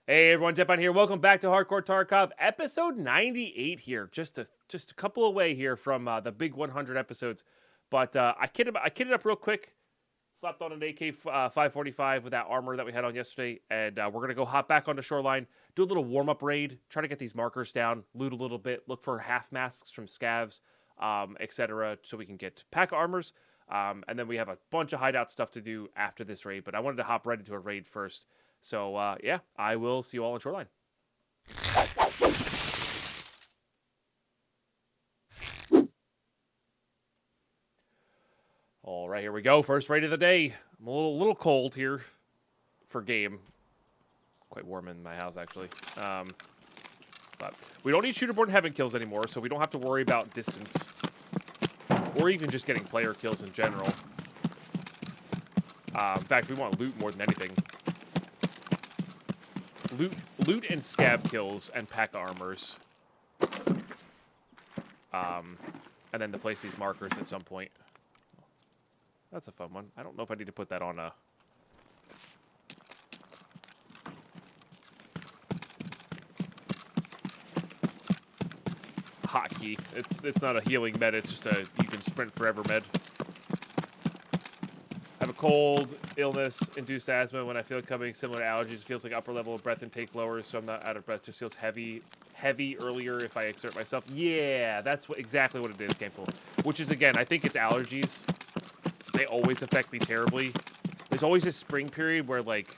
Hey everyone, Deadpine here. Welcome back to Hardcore Tarkov, episode 98 here. Just a couple away here from the big 100 episodes. But I kidded up real quick. Slapped on an AK 545 with that armor that we had on yesterday, and we're gonna go hop back onto Shoreline, do a little warm up raid, try to get these markers down, loot a little bit, look for half masks from scavs, etc., so we can get pack armors. And then we have a bunch of hideout stuff to do after this raid. But I wanted to hop right into a raid first. So, yeah, I will see you all on Shoreline. All right, here we go. First raid of the day. I'm a little cold here for game. Quite warm in my house, actually. But we don't need shooter-born heaven kills anymore, so we don't have to worry about distance. Or even just getting player kills in general. In fact, we want loot more than anything. Loot and scab kills and pack armors. And then to place these markers at some point. That's a fun one. I don't know if I need to put that on a... hotkey. It's not a healing med, it's just a you can sprint forever med. I have a cold, illness, induced asthma. When I feel it coming, similar to allergies, it feels like upper level of breath intake lowers, so I'm not out of breath. Just feels heavy earlier if I exert myself. Yeah, that's exactly what it is, Gameful. Which is, again, I think it's allergies. They always affect me terribly. There's always this spring period where, like,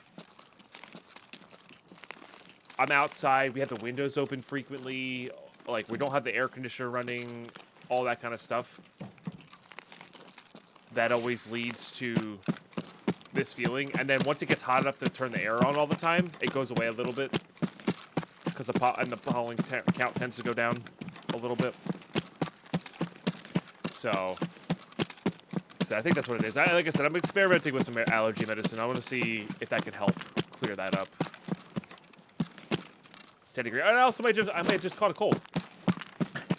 I'm outside, we have the windows open frequently, like, we don't have the air conditioner running, all that kind of stuff. That always leads to this feeling. And then once it gets hot enough to turn the air on all the time, it goes away a little bit. Because the pollen count tends to go down a little bit. So I think that's what it is. Like I said, I'm experimenting with some allergy medicine. I want to see if that can help clear that up. 10 degrees. I also might have just caught a cold.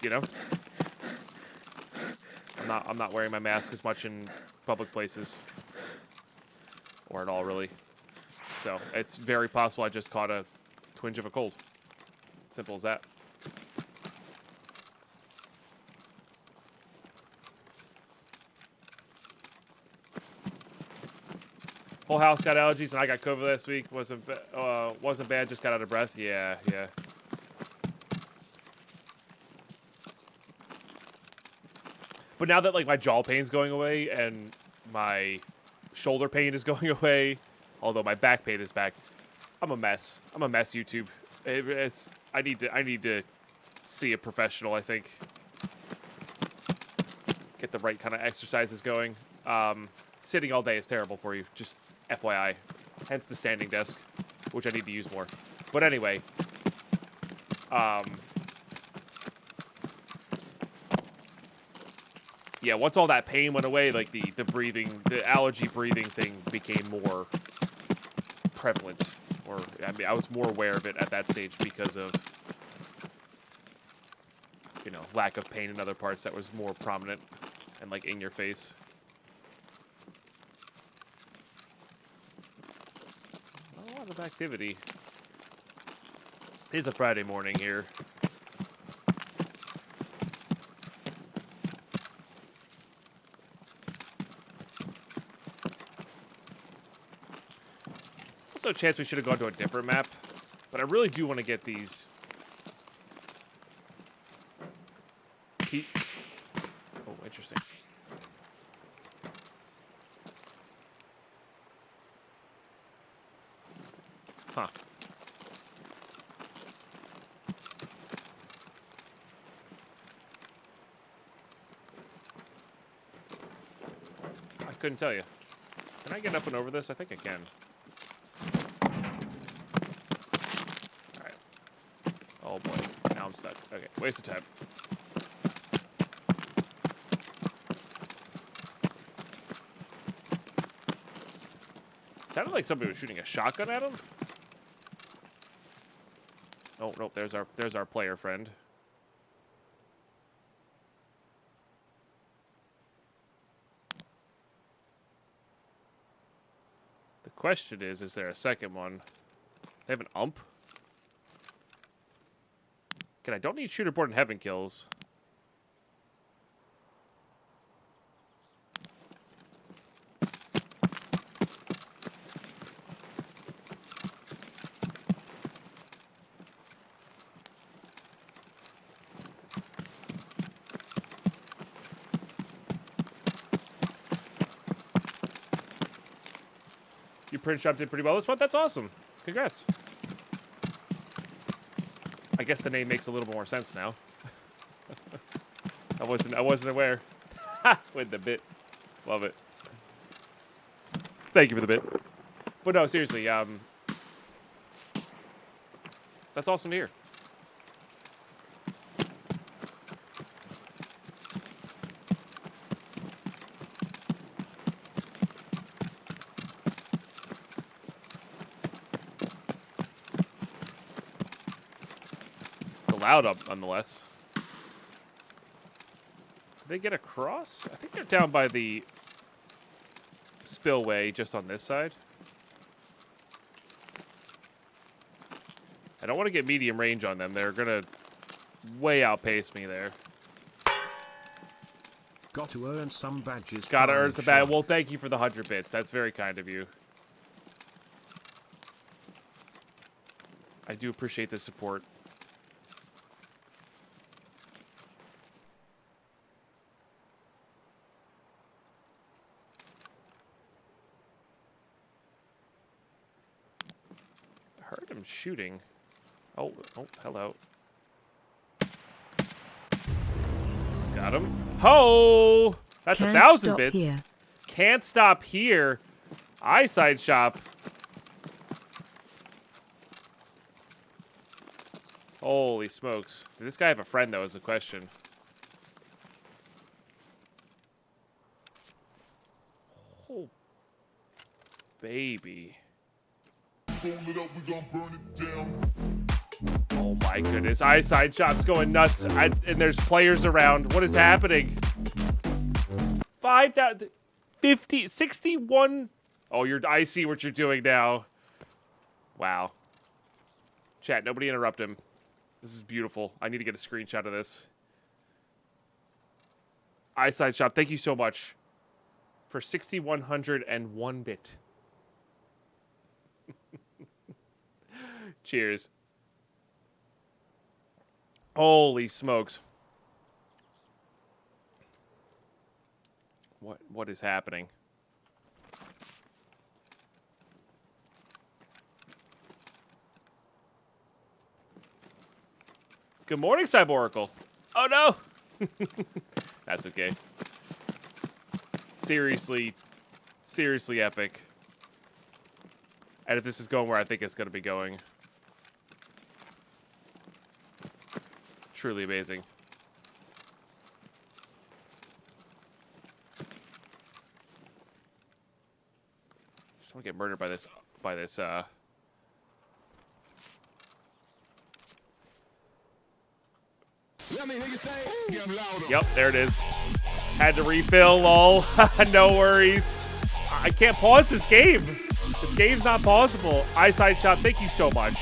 You know? I'm not wearing my mask as much in public places. Or at all, really. So, it's very possible I just caught a twinge of a cold. Simple as that. Whole house got allergies, and I got COVID last week. Wasn't bad, just got out of breath. Yeah. But now that, like, my jaw pain's going away and my shoulder pain is going away, although my back pain is back, I'm a mess. I'm a mess, YouTube. I need to see a professional, I think. Get the right kind of exercises going. Sitting all day is terrible for you, just FYI. Hence the standing desk, which I need to use more. But anyway, yeah, once all that pain went away, like the allergy breathing thing became more prevalent. Or, I mean, I was more aware of it at that stage because of, you know, lack of pain in other parts that was more prominent and, like, in your face. Not a lot of activity. It is a Friday morning here. No chance we should have gone to a different map, but I really do want to get these. Oh, interesting. Huh. I couldn't tell you. Can I get up and over this? I think I can. Oh boy, now I'm stuck. Okay, waste of time. Sounded like somebody was shooting a shotgun at him. Oh nope, there's our player friend. The question is there a second one? They have an ump? Again, I don't need shooter born in heaven kills. Your print shop did pretty well this month. That's awesome. Congrats. I guess the name makes a little more sense now. I wasn't aware. With the bit. Love it. Thank you for the bit. But no, seriously, that's awesome to hear. Loud up nonetheless. Did they get across? I think they're down by the spillway just on this side. I don't want to get medium range on them. They're gonna way outpace me there. Got to earn some badges. Gotta earn some badges. Well, thank you for the 100 bits. That's very kind of you. I do appreciate the support. Shooting. Oh, hello. Got him. Ho! That's 1,000 bits. Here. Can't stop here. Eyesight shop. Holy smokes. Did this guy have a friend, though, is the question. Oh, baby. Oh my goodness, eyesight shop's going nuts, and there's players around. What is happening? 5,000, 50, 61. Oh, I see what you're doing now. Wow. Chat, nobody interrupt him. This is beautiful. I need to get a screenshot of this. Eyesight shop, thank you so much for 6,101 bit. Cheers. Holy smokes. What is happening? Good morning, Cyboracle. Oh no. That's okay. Seriously epic. And if this is going where I think it's going to be going. Truly amazing. Just want to get murdered by this Let me hear you say get louder. Yep, there it is. Had to refill, lol. No worries. I can't pause this game. This game's not pausable. Eyesight shop, thank you so much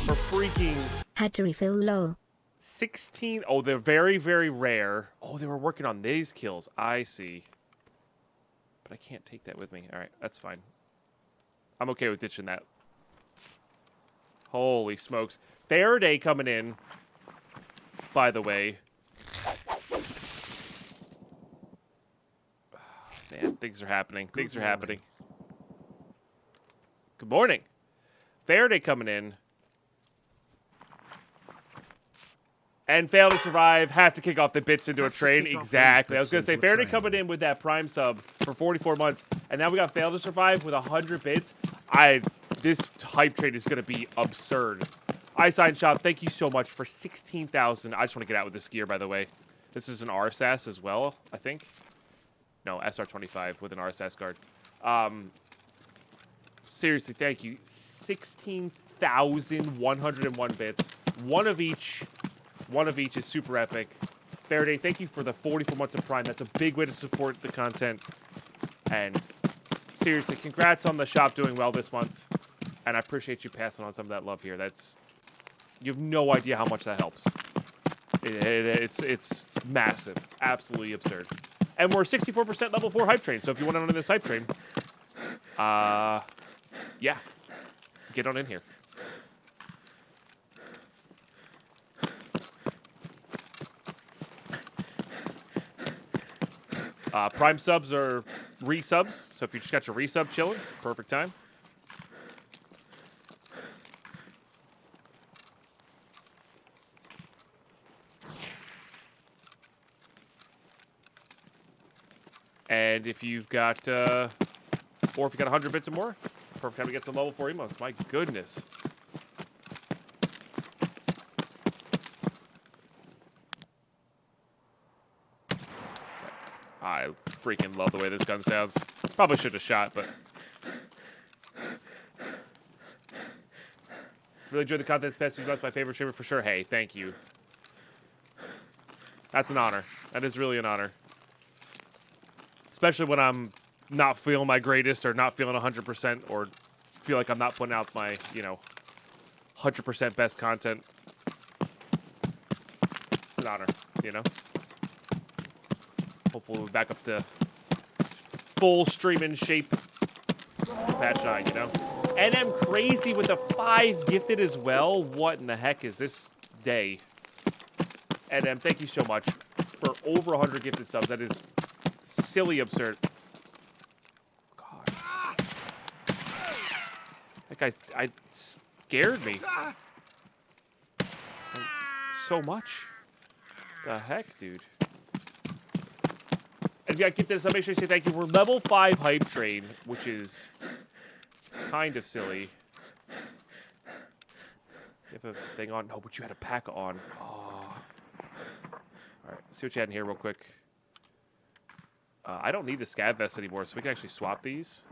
for freaking. Had to refill, lol. 16. Oh, they're very, very rare. Oh, they were working on these kills. I see. But I can't take that with me. All right, that's fine. I'm okay with ditching that. Holy smokes. Faraday coming in, by the way. Man, things are happening. Things are happening. Good morning. Faraday coming in. And fail to survive, have to kick off the bits into a trade. Exactly. I was going to say, Faraday coming in with that Prime sub for 44 months. And now we got fail to survive with 100 bits. This hype trade is going to be absurd. Eyesight shop, thank you so much for 16,000. I just want to get out with this gear, by the way. This is an RSAS as well, I think. No, SR25 with an RSAS guard. Seriously, thank you. 16,101 bits. One of each is super epic. Faraday, thank you for the 44 months of Prime. That's a big way to support the content. And seriously, congrats on the shop doing well this month. And I appreciate you passing on some of that love here. That's You have no idea how much that helps. It's massive. Absolutely absurd. And we're 64% level 4 hype train, so if you want to on this hype train, yeah, get on in here. Prime subs are resubs, so if you just got your resub chilling, perfect time. And if you've got, or if you got 100 bits or more, perfect time to get some level 4 emotes. My goodness. I freaking love the way this gun sounds. Probably should have shot, but really enjoyed the content this past few months. My favorite streamer for sure. Hey, thank you. That's an honor. That is really an honor. Especially when I'm not feeling my greatest or not feeling 100% or feel like I'm not putting out my, 100% best content. It's an honor, Hopefully we'll be back up to full streaming shape patch 9, And I'm crazy with the 5 gifted as well. What in the heck is this day? And thank you so much for over 100 gifted subs. That is silly absurd. God. That guy, I scared me. Like, so much. The heck, dude. And if you got gifted, so make sure you say thank you. We're level 5 hype train, which is kind of silly. You have a thing on? No, but you had a pack on. Oh. Alright, let's see what you had in here real quick. I don't need the scav vest anymore, so we can actually swap these.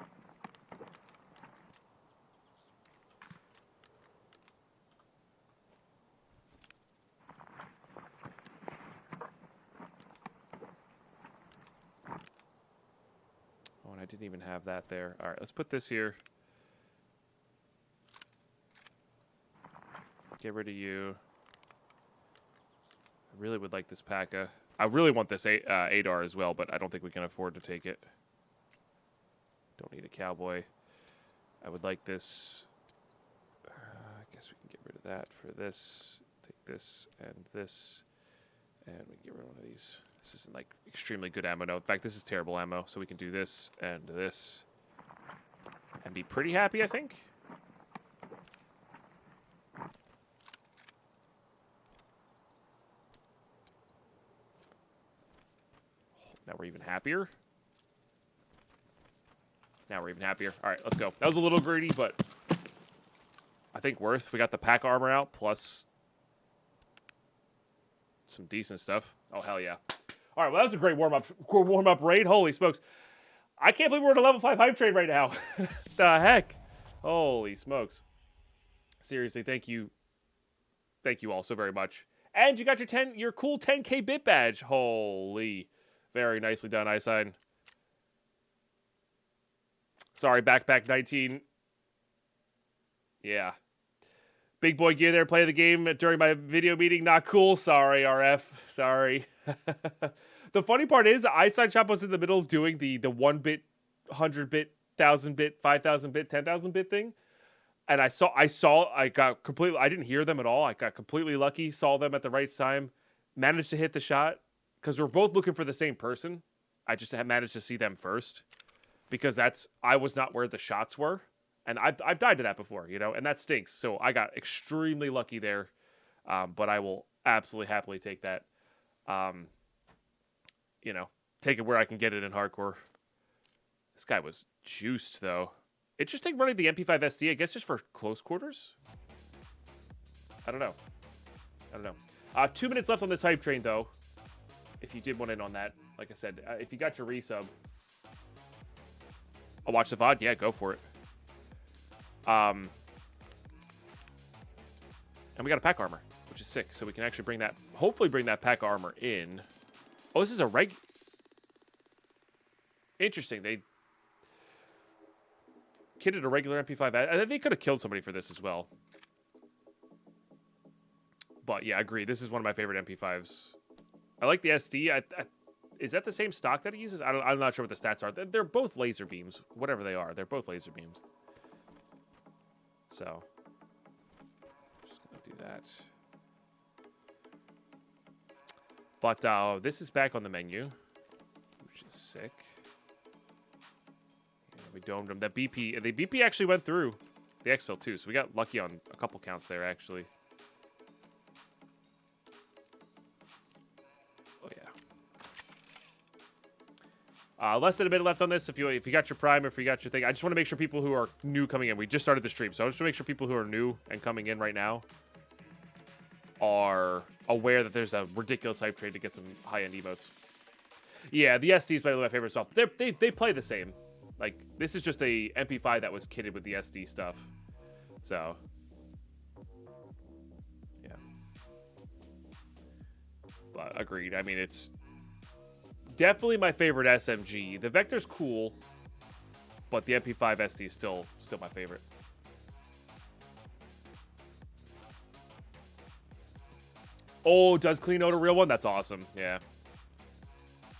Oh, and I didn't even have that there. Alright, let's put this here. Get rid of you. I really would like this P.A.C.A. I really want this ADAR as well, but I don't think we can afford to take it. Don't need a cowboy. I would like this. I guess we can get rid of that for this. Take this, and we can get rid of one of these. This isn't like extremely good ammo. No, in fact, this is terrible ammo. So we can do this and this, and be pretty happy, I think. Now we're even happier. Now we're even happier. All right, let's go. That was a little greedy, but I think worth. We got the pack armor out, plus some decent stuff. Oh, hell yeah. All right, well, that was a great warm-up raid. Holy smokes. I can't believe we're in a level 5 hype train right now. The heck? Holy smokes. Seriously, thank you. Thank you all so very much. And you got your cool 10K bit badge. Holy. Very nicely done, iSign. Sorry, Backpack 19. Yeah. Big boy gear there, play the game during my video meeting. Not cool. Sorry, RF. Sorry. The funny part is, iSign Shop was in the middle of doing the 1-bit, 100-bit, 1,000-bit, 5,000-bit, 10,000-bit thing. And I got completely, I didn't hear them at all. I got completely lucky, saw them at the right time, managed to hit the shot. Because we're both looking for the same person. I just managed to see them first. Because I was not where the shots were. And I've died to that before, and that stinks. So I got extremely lucky there. But I will absolutely happily take that. Take it where I can get it in hardcore. This guy was juiced, though. Interesting running the MP5 SD, I guess just for close quarters? I don't know. 2 minutes left on this hype train, though. If you did want in on that, like I said, if you got your resub, I'll watch the VOD. Yeah, go for it. And we got a pack armor, which is sick. So we can actually hopefully bring that pack armor in. Oh, this is a Interesting. They kitted a regular MP5. I think they could have killed somebody for this as well. But yeah, I agree. This is one of my favorite MP5s. I like the SD. Is that the same stock that it uses? I'm not sure what the stats are. They're both laser beams, whatever they are. They're both laser beams. So, just gonna do that. But this is back on the menu, which is sick. Yeah, we domed them. That BP, the BP actually went through the exfil too, so we got lucky on a couple counts there actually. Oh yeah. Less than a minute left on this. If you got your prime, if you got your thing, I just want to make sure people who are new coming in. We just started the stream, so I just want to make sure people who are new and coming in right now are aware that there's a ridiculous hype trade to get some high-end emotes. Yeah, the SD is my favorite stuff. They play the same. Like, this is just a MP5 that was kitted with the SD stuff. So, yeah. But agreed. I mean, it's definitely my favorite SMG. The Vector's cool, but the MP5 SD is still my favorite. Oh, does clean out a real one? That's awesome. Yeah.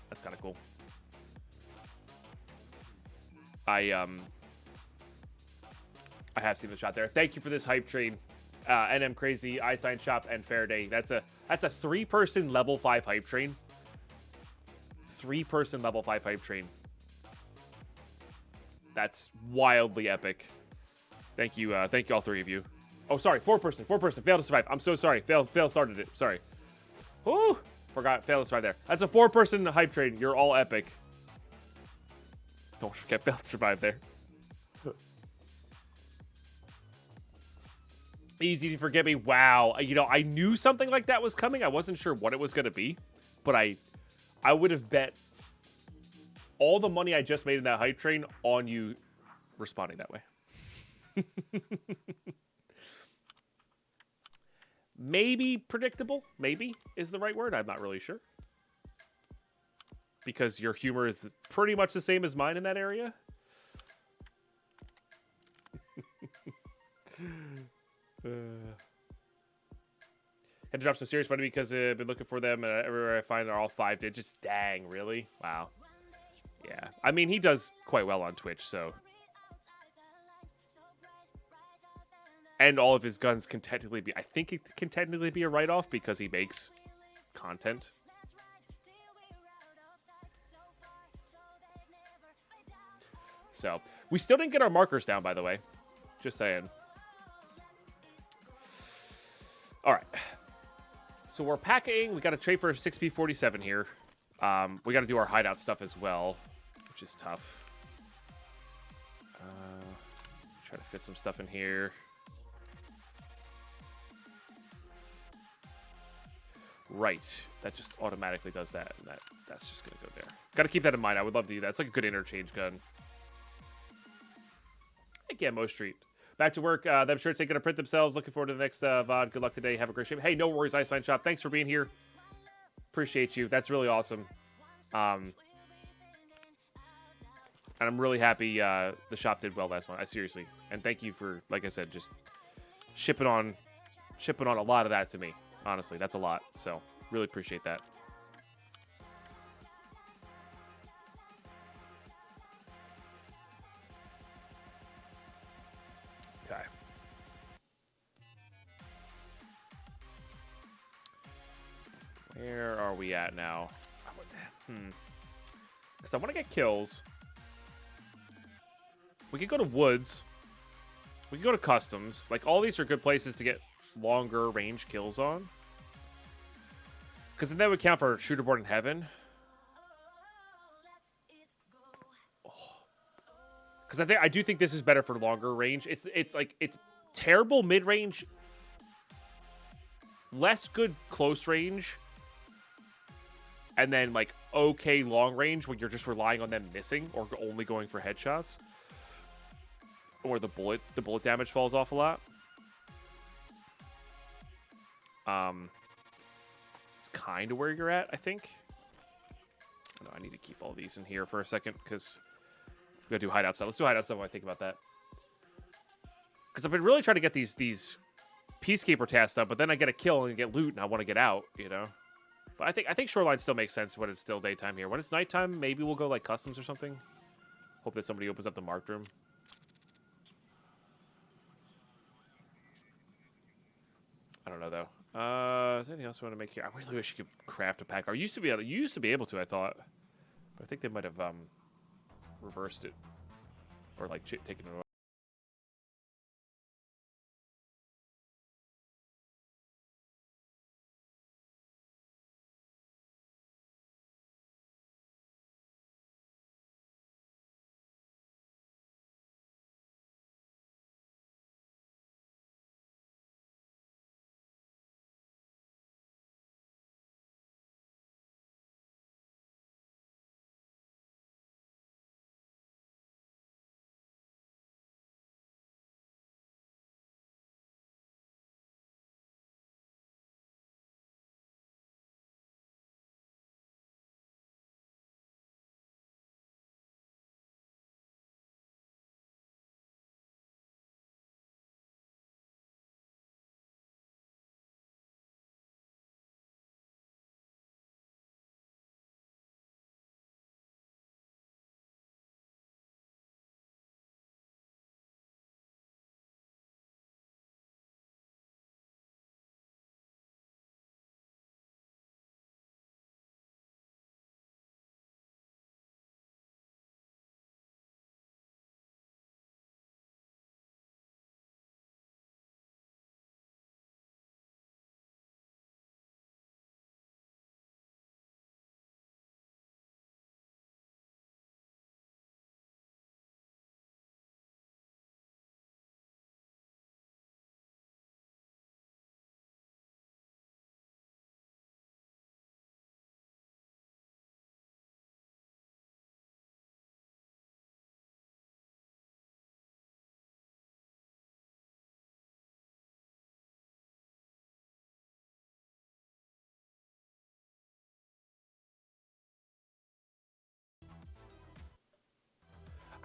That's kind of cool. I have seen the shot there. Thank you for this hype train. NM Crazy, Einstein Shop, and Faraday. That's a 3-person level 5 hype train. 3-person level 5 hype train. That's wildly epic. Thank you all 3 of you. Oh, sorry, 4-person. Failed to survive. I'm so sorry. Fail started it. Sorry. Whoo! Forgot. Failed to survive there. That's a 4-person hype train. You're all epic. Don't forget failed to survive there. Easy to forget me. Wow. You know, I knew something like that was coming. I wasn't sure what it was going to be. But I would have bet all the money I just made in that hype train on you responding that way. Maybe predictable, maybe is the right word. I'm not really sure. Because your humor is pretty much the same as mine in that area. Had to drop some serious money because I've been looking for them, and everywhere I find they're all 5 digits. Dang, really? Wow. Yeah. I mean, he does quite well on Twitch, so. And all of his guns can technically be, I think it can technically be a write-off because he makes content. So, we still didn't get our markers down, by the way. Just saying. All right. So we're packing. We got a trade for 6B47 here. We got to do our hideout stuff as well, which is tough. Try to fit some stuff in here. Right. That just automatically does that, and that's just going to go there. Got to keep that in mind. I would love to do that. It's like a good interchange gun. Again, Mo Street. Back to work. Them shirts ain't going to print themselves. Looking forward to the next VOD. Good luck today. Have a great stream. Hey, no worries, Einstein Shop. Thanks for being here. Appreciate you. That's really awesome. And I'm really happy the shop did well last month. Seriously. And thank you for, like I said, just shipping on a lot of that to me. Honestly, that's a lot. So, really appreciate that. Okay. Where are we at now? Because I want to get kills. We could go to woods. We could go to customs. Like, all these are good places to get longer range kills on. Because then that would count for shooter born in heaven. Because I do think this is better for longer range. It's terrible mid range, less good close range, and then like okay long range when you're just relying on them missing or only going for headshots, or the bullet damage falls off a lot. It's kind of where you're at, I think. Oh, no, I need to keep all these in here for a second because we gotta do hideout stuff. Let's do hideout stuff while I think about that. Because I've been really trying to get these Peacekeeper task stuff, but then I get a kill and get loot, and I want to get out, you know? But I think Shoreline still makes sense when it's still daytime here. When it's nighttime, maybe we'll go, like, customs or something. Hope that somebody opens up the marked room. I don't know, though. Is there anything else I want to make here? I really wish you could craft a pack. You used to be able to, I thought. But I think they might have reversed it. Or, like, taken it away.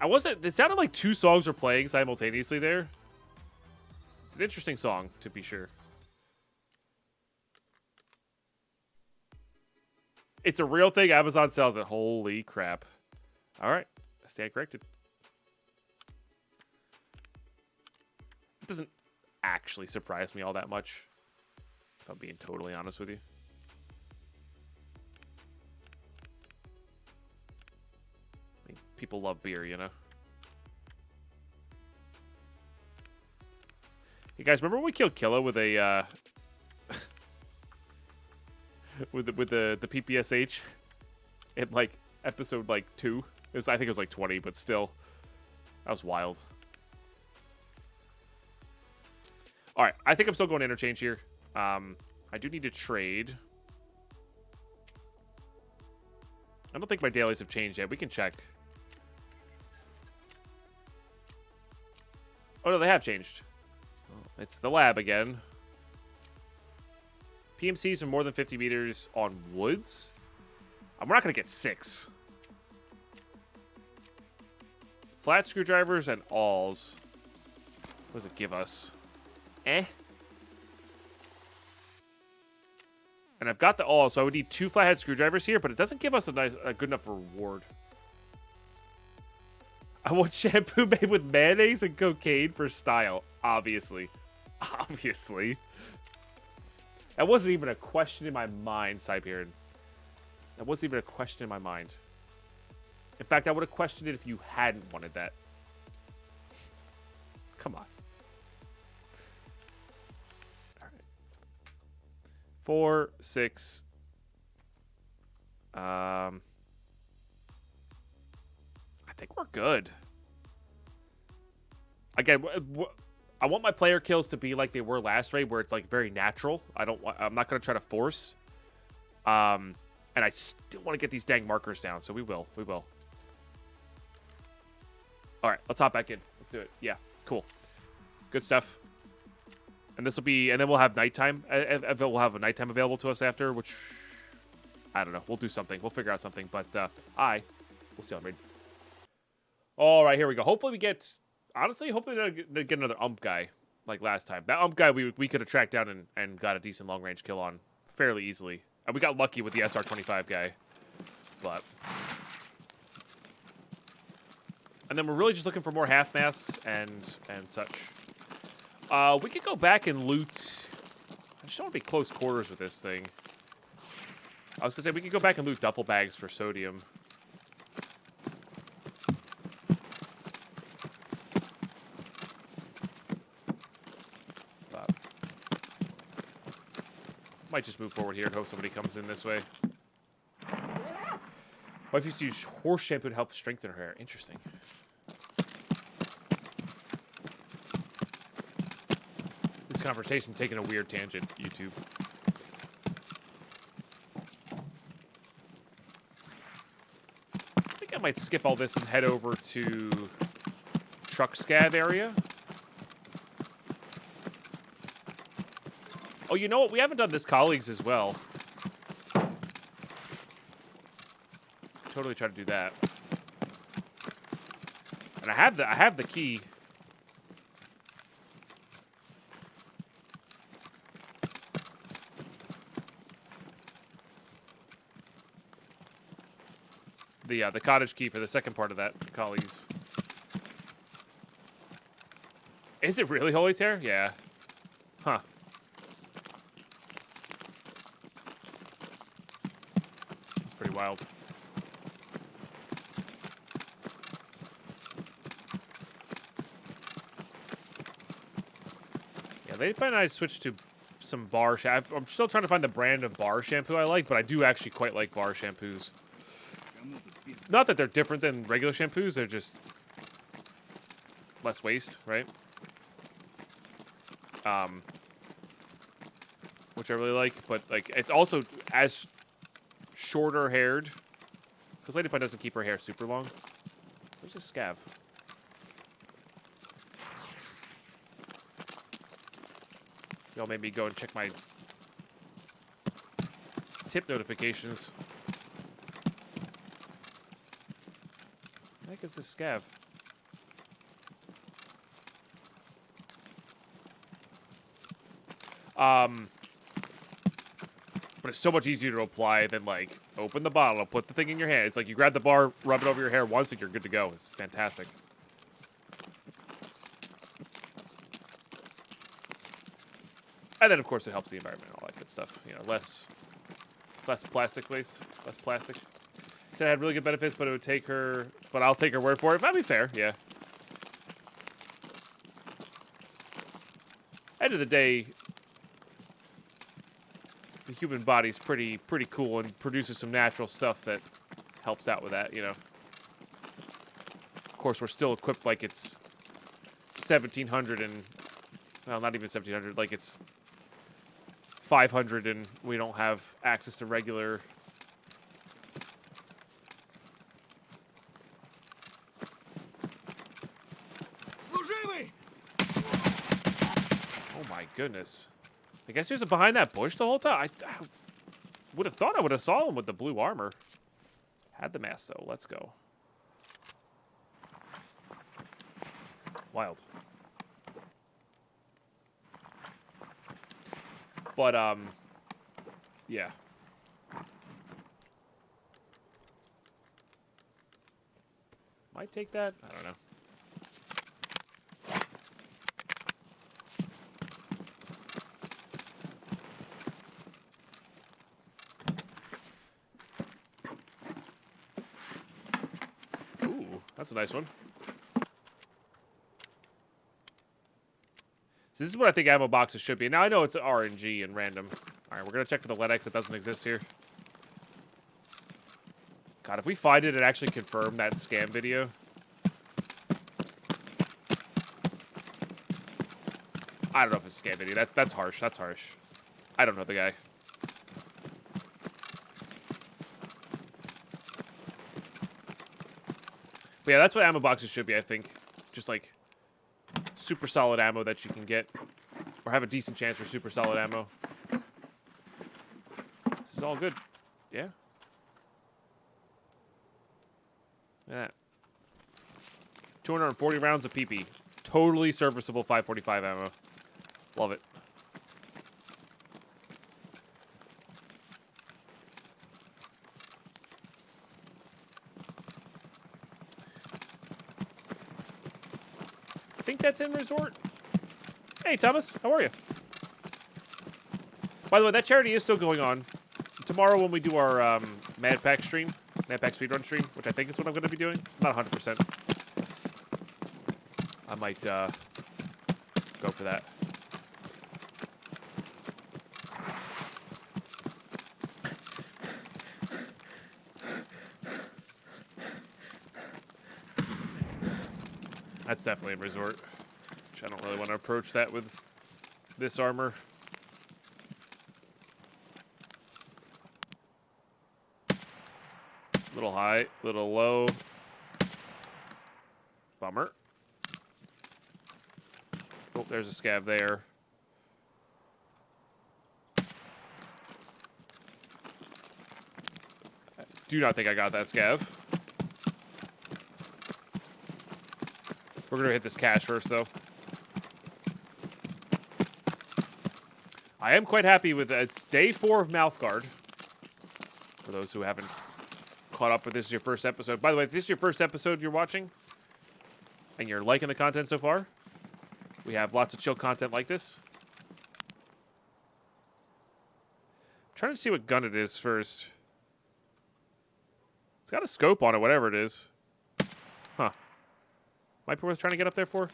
It sounded like two songs were playing simultaneously there. It's an interesting song, to be sure. It's a real thing. Amazon sells it. Holy crap. All right. I stand corrected. It doesn't actually surprise me all that much, if I'm being totally honest with you. I mean, people love beer, you know? Hey guys, remember when we killed Killa with a with the PPSH in like episode like 2? I think it was like 20, but still, that was wild. All right, I think I'm still going interchange here. I do need to trade. I don't think my dailies have changed yet. We can check. Oh no, they have changed. It's the lab again. PMCs are more than 50 meters on woods. We're not going to get 6. Flat screwdrivers and awls. What does it give us? And I've got the awl, so I would need 2 flathead screwdrivers here, but it doesn't give us a good enough reward. I want shampoo made with mayonnaise and cocaine for style. Obviously. Obviously. That wasn't even a question in my mind, Siberian. That wasn't even a question in my mind. In fact, I would have questioned it if you hadn't wanted that. Come on. All right. 4, 6. I think we're good. Again, I want my player kills to be like they were last raid, where it's like very natural. I'm not going to try to force. And I still want to get these dang markers down, so we will. All right, let's hop back in. Let's do it. Yeah, cool. Good stuff. And this will be, and then we'll have nighttime. We'll have a nighttime available to us after, which I don't know. We'll do something. We'll figure out something. But we'll see on raid. All right, here we go. Hopefully we get, honestly, hopefully they get another ump guy. like last time. That ump guy we could have tracked down and got a decent long range kill on fairly easily. And we got lucky with the SR-25 guy. But and then we're really just looking for more half masks and such. We could go back and loot. I just don't want to be close quarters with this thing. I was gonna say we could go back and loot duffel bags for sodium. Might just move forward here and hope somebody comes in this way. Wife used to use horse shampoo to help strengthen her hair. Interesting. This conversation taking a weird tangent, YouTube. I think I might skip all this and head over to truck scav area. Oh, you know what? We haven't done this colleagues as well. Totally try to do that. And I have the key. The cottage key for the second part of that, colleagues. Is it really Holy Terror? Yeah. Huh. That's pretty wild. Yeah, they find I switched to some bar shampoo. I'm still trying to find the brand of bar shampoo I like, but I do actually quite like bar shampoos. Not that they're different than regular shampoos, they're just less waste, right? Which I really like, but like it's also as shorter haired. Because Ladypine doesn't keep her hair super long. Where's this scav? Y'all made me go and check my tip notifications. What the heck is this scav? But it's so much easier to apply than, like, open the bottle, put the thing in your hand. It's like you grab the bar, rub it over your hair once, and you're good to go. It's fantastic. And then, of course, it helps the environment and all that good stuff. You know, less plastic waste, less plastic. Said it had really good benefits, but it would take her... But I'll take her word for it. If that'd be fair, yeah. End of the day... The human body's pretty cool and produces some natural stuff that helps out with that, you know. Of course, we're still equipped like it's 1700 and... Well, not even 1700, like it's 500 and we don't have access to regular... Oh my goodness. I guess he was behind that bush the whole time. I would have thought I would have saw him with the blue armor. Had the mask, though. Let's go. Wild. But, yeah. Might take that? I don't know. That's a nice one. So this is what I think ammo boxes should be. Now I know it's RNG and random. Alright, we're going to check for the LEDX that doesn't exist here. God, if we find it and actually confirm that scam video. I don't know if it's a scam video. That's harsh. That's harsh. I don't know the guy. But yeah, that's what ammo boxes should be, I think. Just like super solid ammo that you can get. Or have a decent chance for super solid ammo. This is all good. Yeah. Look at that. 240 rounds of PP. Totally serviceable 545 ammo. Love it. I think that's in resort. Hey, Thomas. How are you? By the way, that charity is still going on. Tomorrow when we do our Mad Pack stream, Mad Pack speedrun stream, which I think is what I'm going to be doing. I'm not 100%. I might go for that. That's definitely a resort. Which I don't really want to approach that with this armor. Little high, little low. Bummer. Oh, there's a scav there. I do not think I got that scav. We're going to hit this cache first, though. I am quite happy with it. It's day 4 of Mouthguard. For those who haven't caught up with this is your first episode. By the way, if this is your first episode you're watching, and you're liking the content so far, we have lots of chill content like this. I'm trying to see what gun it is first. It's got a scope on it, whatever it is. Huh. Might be worth trying to get up there for.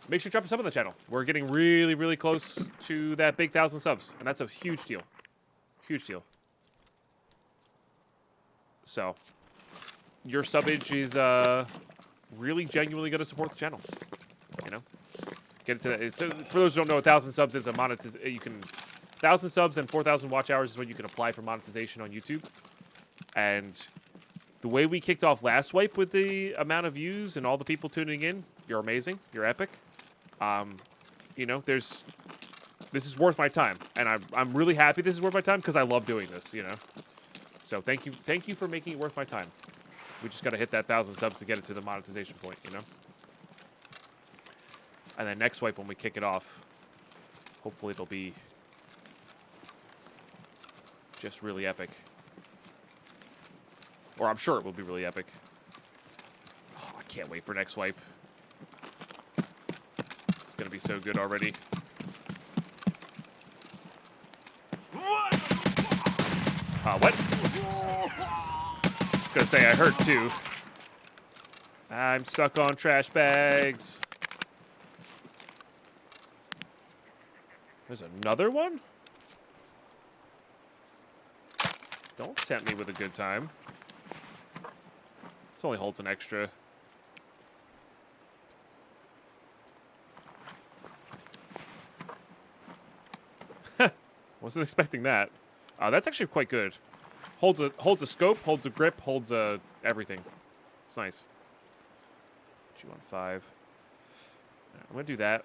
Make sure to drop a sub on the channel. We're getting really, really close to that big 1,000 subs, and that's a huge deal. Huge deal. So, your subage is really genuinely going to support the channel. You know, get into that. So for those who don't know, 1,000 subs is a monetization. You can 1,000 subs and 4,000 watch hours is when you can apply for monetization on YouTube. And the way we kicked off last wipe with the amount of views and all the people tuning in, you're amazing. You're epic. You know, this is worth my time, and I'm really happy this is worth my time because I love doing this. You know. So thank you for making it worth my time. We just got to hit that 1,000 subs to get it to the monetization point, you know? And then next wipe when we kick it off, hopefully it'll be just really epic. Or I'm sure it will be really epic. Oh, I can't wait for next wipe. It's going to be so good already. What? I was gonna say I heard too. I'm stuck on trash bags. There's another one? Don't tempt me with a good time. This only holds an extra. Wasn't expecting that. That's actually quite good. Holds a scope, holds a grip, holds a everything. It's nice. G15. Right, I'm gonna do that.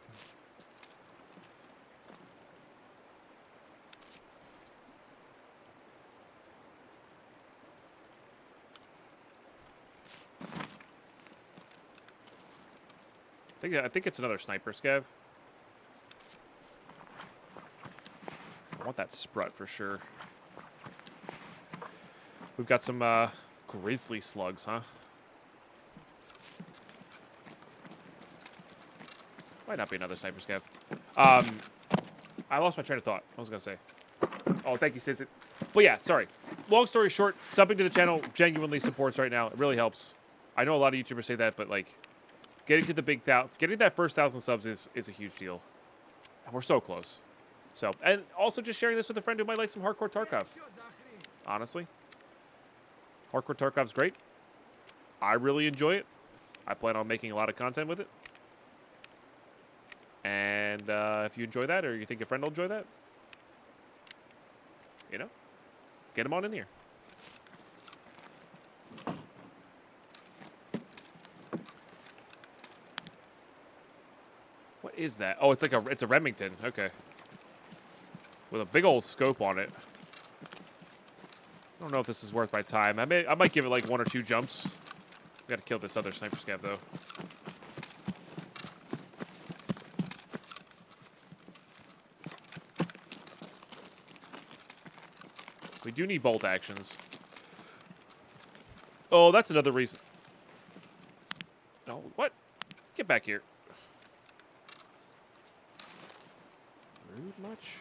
I think it's another sniper scav. I want that sprut for sure. We've got some grizzly slugs, huh? Might not be another sniper scav. I lost my train of thought. What was I gonna say? Oh, thank you, Sizit. But yeah, sorry. Long story short, subbing to the channel genuinely supports right now. It really helps. I know a lot of YouTubers say that, but like, getting to the big getting that first 1,000 subs is a huge deal, and we're so close. So, and also just sharing this with a friend who might like some hardcore Tarkov. Honestly, hardcore Tarkov's great. I really enjoy it. I plan on making a lot of content with it. And if you enjoy that, or you think a friend will enjoy that, you know, get them on in here. What is that? Oh, it's a Remington. Okay. With a big old scope on it. I don't know if this is worth my time. I might give it like 1 or 2 jumps. We gotta kill this other sniper scav though. We do need bolt actions. Oh, that's another reason. No, what? Get back here. Rude much?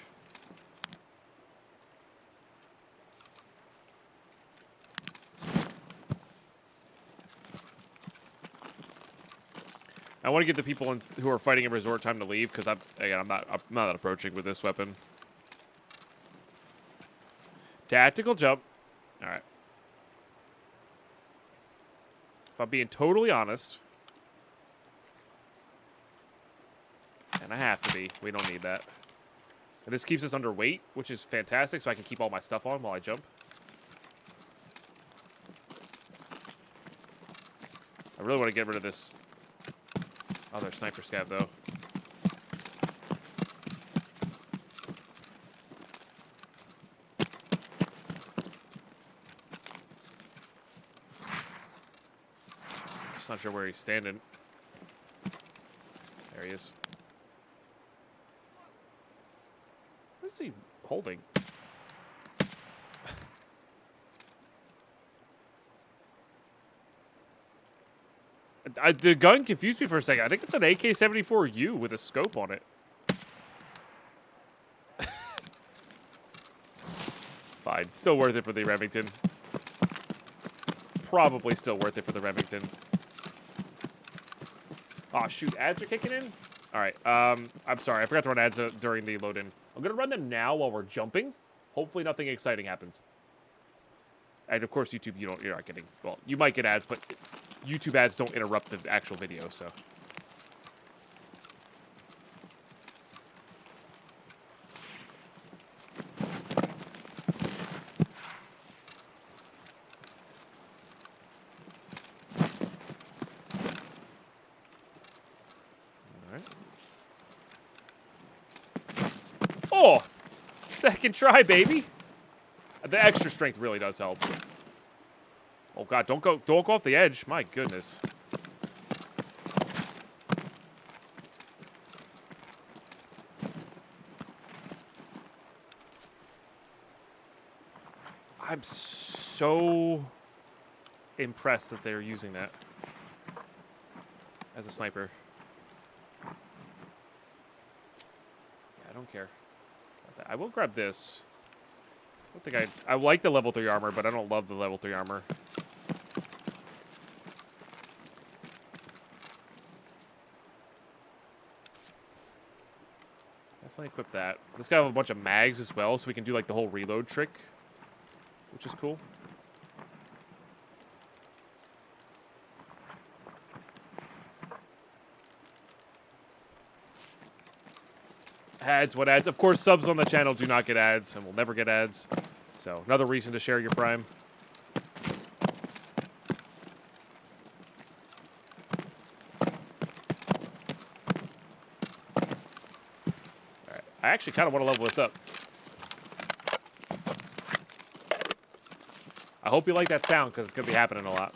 I want to give the people who are fighting in resort time to leave because I'm not approaching with this weapon. Tactical jump. All right. If I'm being totally honest, and I have to be, we don't need that. And this keeps us under weight, which is fantastic, so I can keep all my stuff on while I jump. I really want to get rid of this other sniper scav, though. Just not sure where he's standing. There he is. What is he holding? The gun confused me for a second. I think it's an AK-74U with a scope on it. Fine. Still worth it for the Remington. Probably still worth it for the Remington. Oh, shoot. Ads are kicking in? All right. I'm sorry. I forgot to run ads during the load-in. I'm going to run them now while we're jumping. Hopefully nothing exciting happens. And, of course, YouTube, you're not getting... Well, you might get ads, but YouTube ads don't interrupt the actual video, so... Oh! Second try, baby! The extra strength really does help. Oh god, don't go off the edge. My goodness. I'm so impressed that they're using that as a sniper. Yeah, I don't care. I will grab this. I don't think I like the level 3 armor, but I don't love the level 3 armor. Definitely equip that. This guy have a bunch of mags as well, so we can do like the whole reload trick, which is cool. Ads, what ads? Of course, subs on the channel do not get ads, and will never get ads. So, another reason to share your Prime. Alright, I actually kind of want to level this up. I hope you like that sound, because it's going to be happening a lot.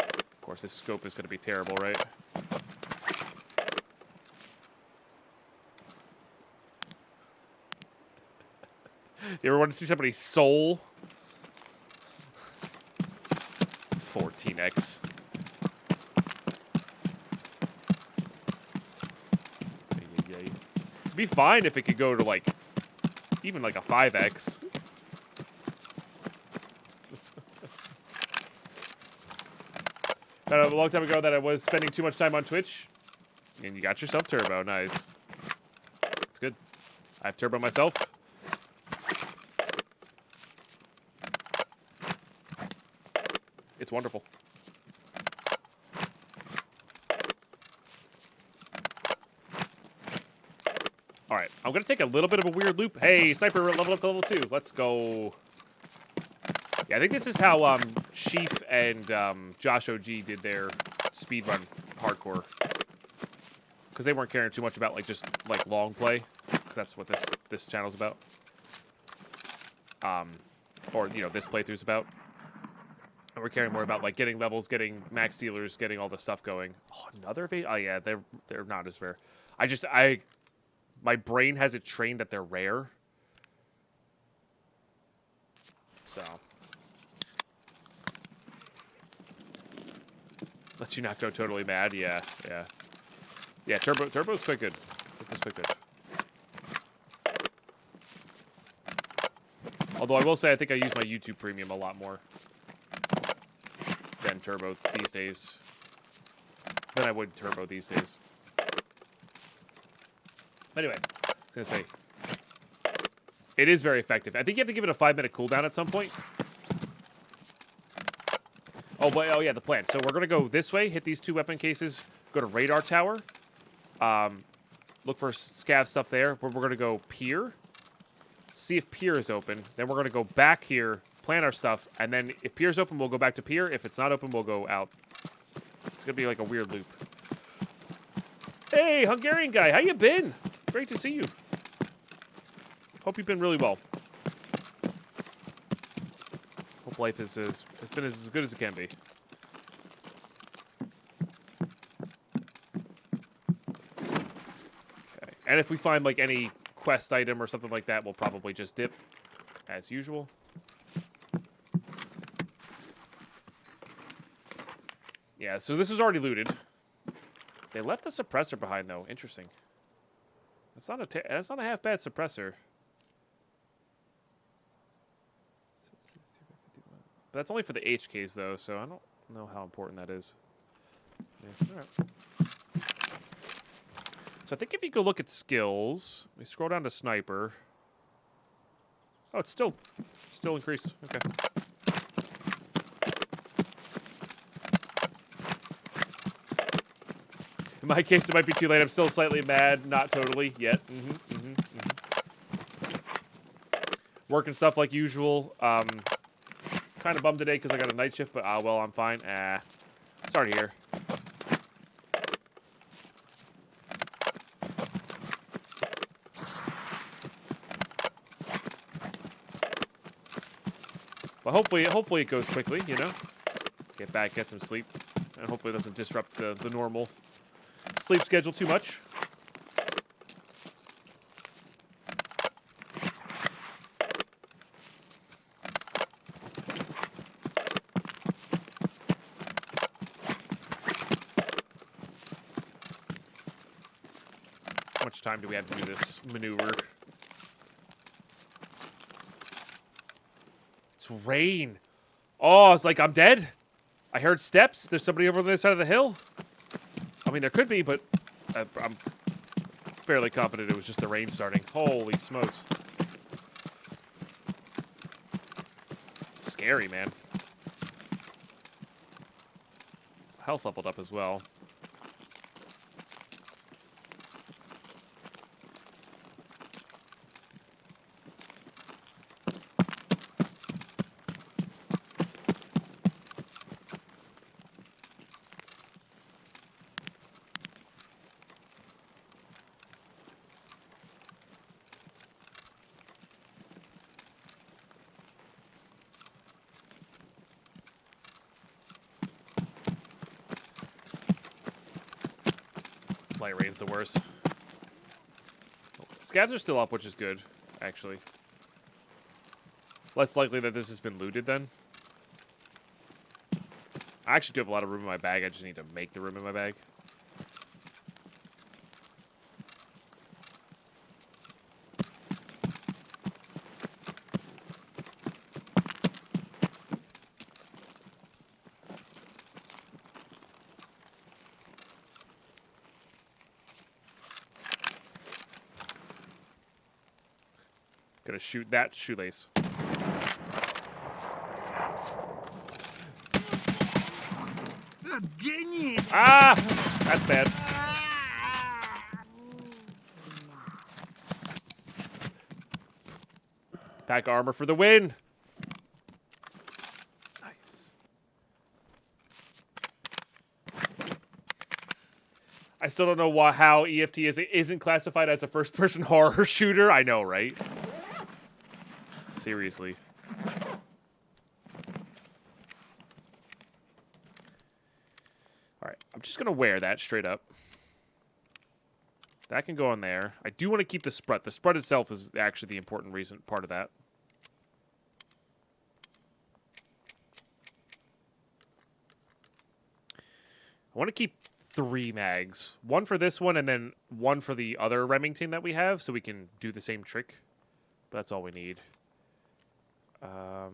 Of course, this scope is going to be terrible, right? You ever want to see somebody's soul? 14x. It'd be fine if it could go to like, even like a 5x. A long time ago that I was spending too much time on Twitch. And you got yourself turbo, nice. It's good. I have turbo myself. It's wonderful. All right, I'm gonna take a little bit of a weird loop. Hey, sniper leveled up to level 2. Let's go. Yeah, I think this is how Sheaf and Josh OG did their speedrun hardcore, because they weren't caring too much about like just like long play, because that's what this channel's about. Or you know, this playthrough's about. And we're caring more about like getting levels, getting max dealers, getting all the stuff going. Oh, another evade. Oh yeah, they're not as fair. my brain has it trained that they're rare. So. Lets you not go totally mad. Yeah, yeah. Yeah, Turbo's quite good. Turbo's quite good. Although I will say I think I use my YouTube Premium a lot more than Turbo these days. Than I would Turbo these days. Anyway, I was going to say, it is very effective. I think you have to give it a 5-minute cooldown at some point. Oh yeah, the plan. So we're going to go this way, hit these 2 weapon cases, go to Radar Tower, look for scav stuff there. We're going to go Pier, see if Pier is open. Then we're going to go back here, plan our stuff, and then if Pier's open, we'll go back to Pier. If it's not open, we'll go out. It's going to be like a weird loop. Hey, Hungarian guy, how you been? Great to see you. Hope you've been really well. Hope life has been as good as it can be. Okay. And if we find like any quest item or something like that, we'll probably just dip as usual. Yeah, so this is already looted. They left the suppressor behind though. Interesting. That's not a half bad suppressor. But that's only for the HKs though, so I don't know how important that is. Yeah, all right. So I think if you go look at skills, we scroll down to sniper. Oh, it's still increased. Okay. In my case, it might be too late. I'm still slightly mad. Not totally yet. Working stuff like usual. Kind of bummed today because I got a night shift, but well, I'm fine. Sorry to hear. But hopefully it goes quickly, you know? Get back, get some sleep, and hopefully it doesn't disrupt the normal sleep schedule too much. How much time do we have to do this maneuver? It's rain. Oh, it's like I'm dead. I heard steps. There's somebody over on the other side of the hill. I mean, there could be, but I'm fairly confident it was just the rain starting. Holy smokes. It's scary, man. Health leveled up as well. Light rain's the worst. Scavs are still up, which is good, actually. Less likely that this has been looted then. I actually do have a lot of room in my bag. I just need to make the room in my bag. Gonna shoot that shoelace. Ah! That's bad. Pack armor for the win. Nice. I still don't know how EFT isn't classified as a first-person horror shooter. I know, right? Seriously. Alright, I'm just gonna wear that straight up. That can go on there. I do want to keep the sprut. The sprut itself is actually the important part of that. I want to keep 3 mags. 1 for this one and then 1 for the other Remington that we have so we can do the same trick. But that's all we need. Oh,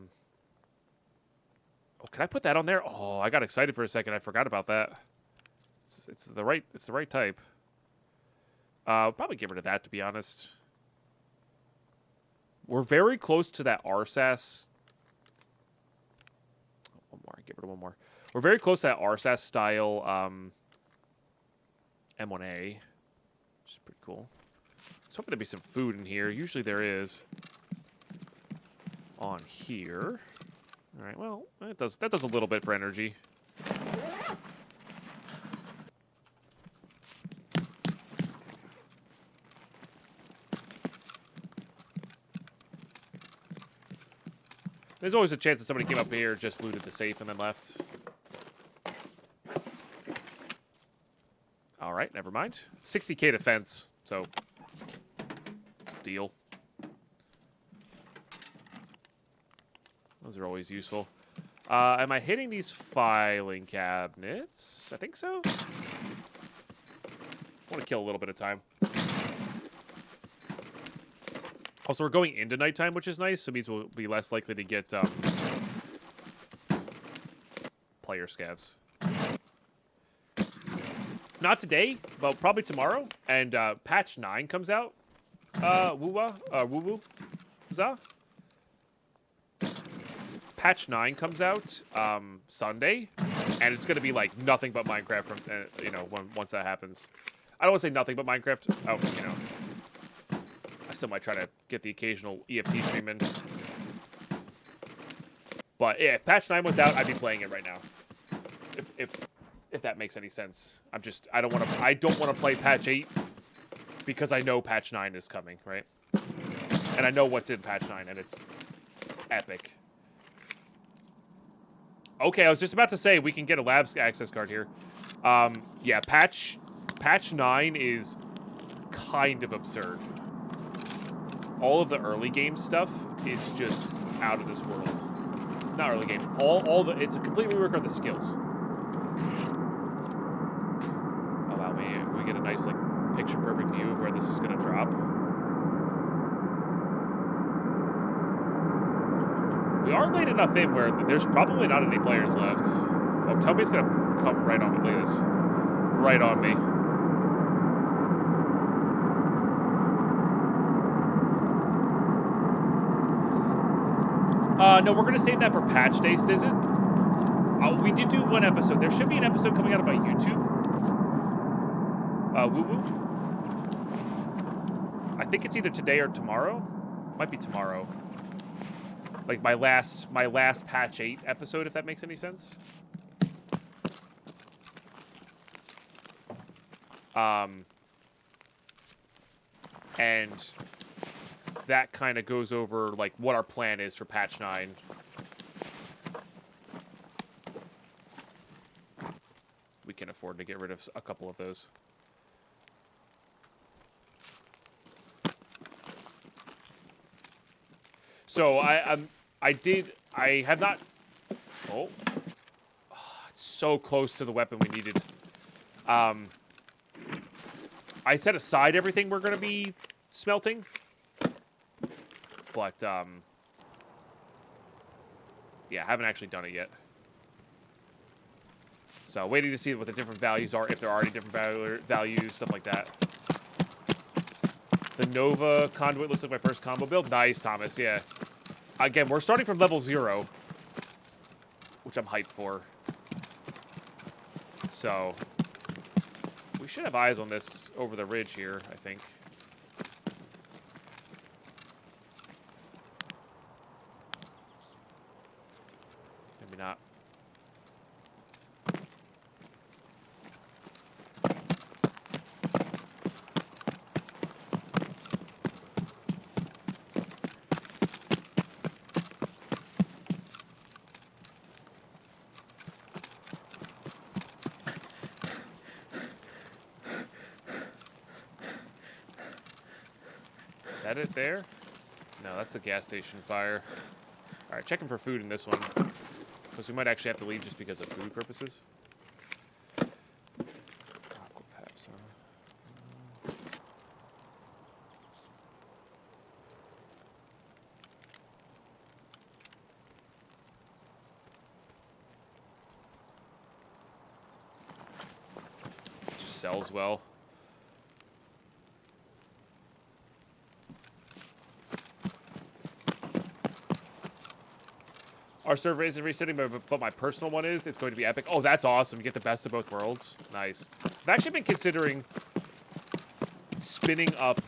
can I put that on there? Oh, I got excited for a second. I forgot about that. It's the right type. Probably get rid of that, to be honest. We're very close to that RSAS. Oh, one more. Get rid of one more. We're very close to that RSAS style M1A, which is pretty cool. I was hoping there'd be some food in here. Usually there is. On here. All right, well, that does a little bit for energy. There's always a chance that somebody came up here, just looted the safe, and then left. All right, never mind. 60k defense, so deal. Those are always useful. Am I hitting these filing cabinets? I think so. I want to kill a little bit of time. Also, we're going into nighttime, which is nice. So it means we'll be less likely to get player scavs. Not today, but probably tomorrow. And patch 9 comes out. Woo-woo-za? Patch 9 comes out Sunday, and it's going to be like nothing but Minecraft from once that happens. I don't want to say nothing but Minecraft. Oh, I still might try to get the occasional EFT stream in. But yeah, if patch 9 was out, I'd be playing it right now. If that makes any sense. I don't want to play patch 8 because I know patch 9 is coming, right? And I know what's in patch 9, and it's epic. Okay, I was just about to say we can get a labs access card here. Yeah, patch 9 is kind of absurd. All of the early game stuff is just out of this world. Not early game. It's a complete rework of the skills. Oh wow, we get a nice like picture perfect view of where this is gonna drop. We are late enough in where there's probably not any players left. Oh, tell me it's going to come right on me. Look at this. Right on me. No, we're going to save that for patch day, is it? We did do 1 episode. There should be an episode coming out of my YouTube. Woo-woo. I think it's either today or tomorrow. Might be tomorrow. Like my last patch 8 episode, if that makes any sense. And that kind of goes over like what our plan is for patch 9. We can afford to get rid of a couple of those. So I have not. Oh, it's so close to the weapon we needed. I set aside everything we're going to be smelting, but yeah, I haven't actually done it yet. So waiting to see what the different values are, if there are already different values, stuff like that. The Nova Conduit looks like my first combo build. Nice, Thomas, yeah. Again, we're starting from level 0, which I'm hyped for. So, we should have eyes on this over the ridge here, I think. Maybe not. Is that it there? No, that's the gas station fire. All right, checking for food in this one. Because we might actually have to leave just because of food purposes. Aqua Paps, huh? Just sells well. Our server isn't resetting, but my personal one is. It's going to be epic. Oh, that's awesome. You get the best of both worlds. Nice. I've actually been considering spinning up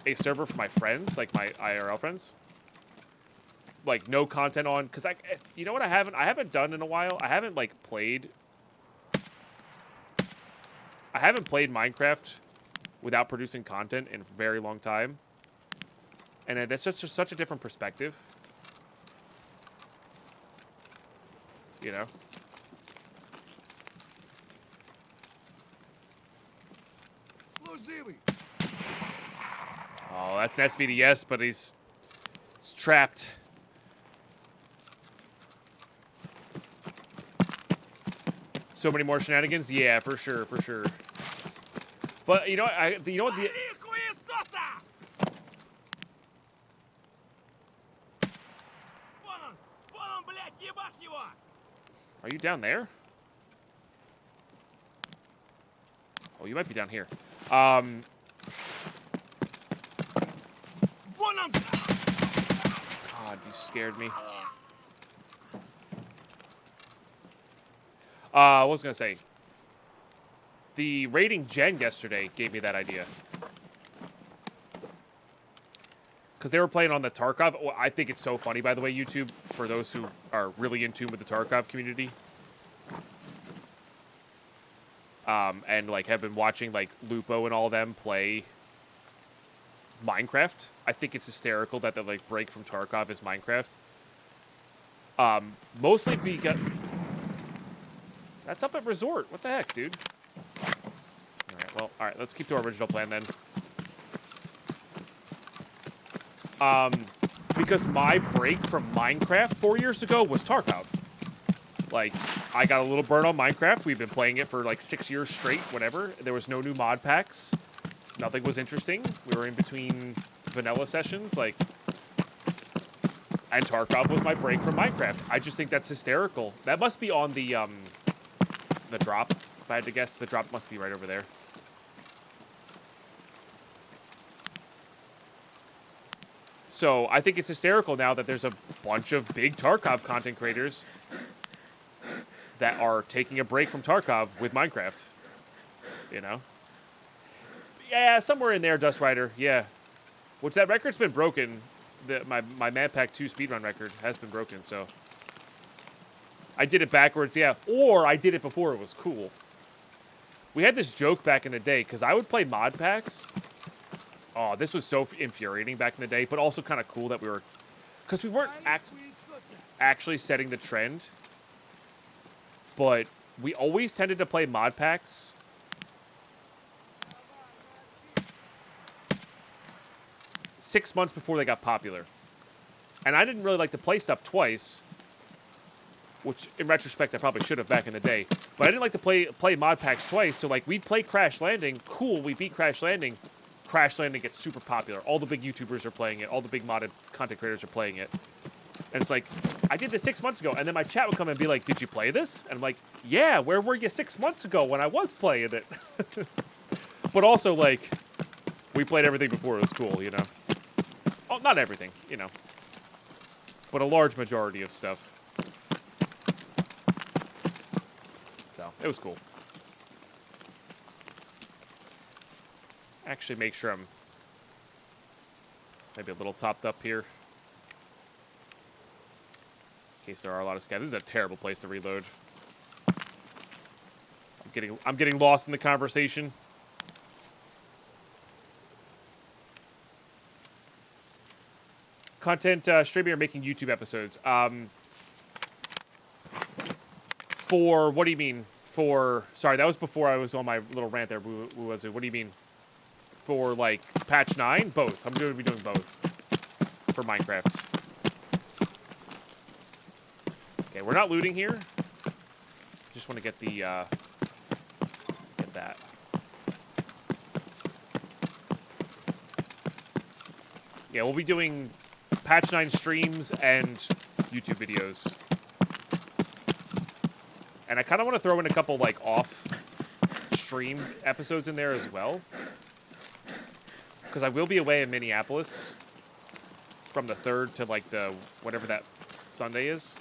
a server for my friends, like my IRL friends. Like, no content on, because you know what I haven't done in a while? I haven't played Minecraft without producing content in a very long time. And that's just such a different perspective. You know? Oh, that's an SVDS, but he's trapped. So many more shenanigans? Yeah, for sure, for sure. But you know what? Are you down there? Oh, you might be down here. God, you scared me. I was gonna say, the rating gen yesterday gave me that idea. Because they were playing on the Tarkov. Oh, I think it's so funny, by the way, YouTube, for those who are really in tune with the Tarkov community. And, have been watching, Lupo and all them play Minecraft. I think it's hysterical that the, break from Tarkov is Minecraft. Mostly because... That's up at Resort. What the heck, dude? Alright, let's keep to our original plan, then. Because my break from Minecraft 4 years ago was Tarkov. I got a little burn on Minecraft. We've been playing it for 6 years straight, whatever. There was no new mod packs. Nothing was interesting. We were in between vanilla sessions, and Tarkov was my break from Minecraft. I just think that's hysterical. That must be on the drop, if I had to guess. The drop must be right over there. So I think it's hysterical now that there's a bunch of big Tarkov content creators that are taking a break from Tarkov with Minecraft. You know? Yeah, somewhere in there, Dust Rider. Yeah. Which, that record's been broken. My Mad Pack 2 speedrun record has been broken, so... I did it backwards, yeah. Or I did it before it was cool. We had this joke back in the day, because I would play mod packs... Oh, this was so infuriating back in the day, but also kind of cool that we were... Because we weren't actually setting the trend. But we always tended to play mod packs. Six months before they got popular. And I didn't really like to play stuff twice. Which, in retrospect, I probably should have back in the day. But I didn't like to play mod packs twice. So, we'd play Crash Landing. Cool, we beat Crash Landing. Crash Landing gets super popular. All the big YouTubers are playing it. All the big modded content creators are playing it. And it's I did this 6 months ago. And then my chat would come and be like, did you play this? And I'm like, yeah, where were you 6 months ago when I was playing it? But also, we played everything before it was cool, you know? Oh, not everything, you know. But a large majority of stuff. So, it was cool. Actually make sure I'm maybe a little topped up here. In case there are a lot of scavs. This is a terrible place to reload. I'm getting lost in the conversation. Content streaming or making YouTube episodes. For what do you mean? Sorry, that was before I was on my little rant there. What do you mean? for like patch 9, both. I'm going to be doing both for Minecraft. Okay, we're not looting here. Just want to get the get that. Yeah, we'll be doing patch 9 streams and YouTube videos. And I kind of want to throw in a couple like off stream episodes in there as well. Because I will be away in Minneapolis from the 3rd to like the whatever that Sunday is.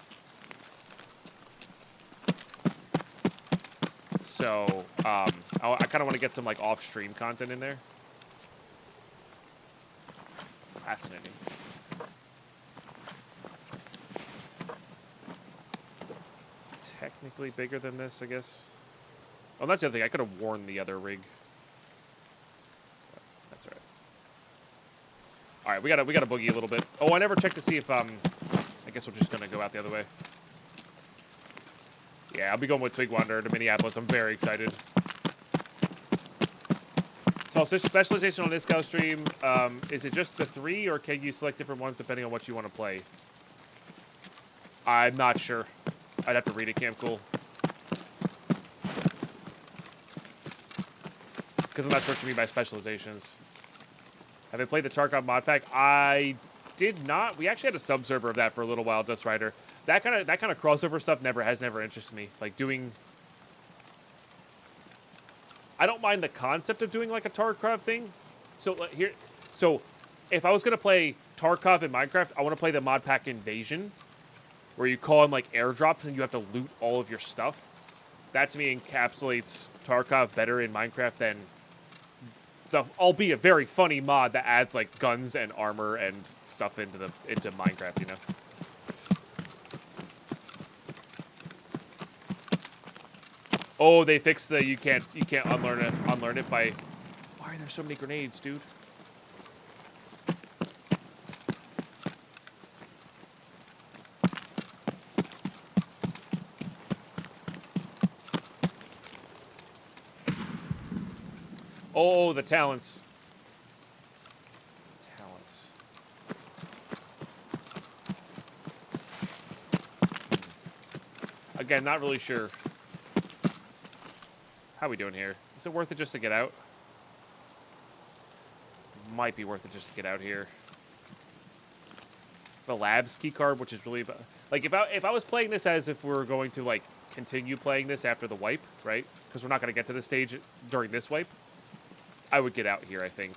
So I kind of want to get some like off stream content in there. Fascinating. Technically bigger than this, I guess. Oh, that's the other thing. I could have worn the other rig. That's all right. All right, we gotta boogie a little bit. Oh, I never checked to see if I guess we're just gonna go out the other way. Yeah, I'll be going with Twig Wander to Minneapolis. I'm very excited. So, specialization on this Scout stream, is it just the 3, or can you select different ones depending on what you want to play? I'm not sure. I'd have to read it, Camp Cool. Because I'm not sure what you mean by specializations. Have they played the Tarkov mod pack? I did not. We actually had a sub-server of that for a little while, Dust Rider. That kind of crossover stuff never interested me. Like doing... I don't mind the concept of doing like a Tarkov thing. So if I was going to play Tarkov in Minecraft, I want to play the mod pack Invasion, where you call in like airdrops and you have to loot all of your stuff. That to me encapsulates Tarkov better in Minecraft than the, albeit very funny mod that adds like guns and armor and stuff into Minecraft, you know. Oh, they fixed the you can't unlearn it by. Why are there so many grenades, dude? Oh, the talents. Talents. Again, not really sure. How are we doing here? Is it worth it just to get out? Might be worth it just to get out here. The labs keycard, which is really like if I was playing this as if we were going to like continue playing this after the wipe, right? Because we're not going to get to this stage during this wipe. I would get out here, I think.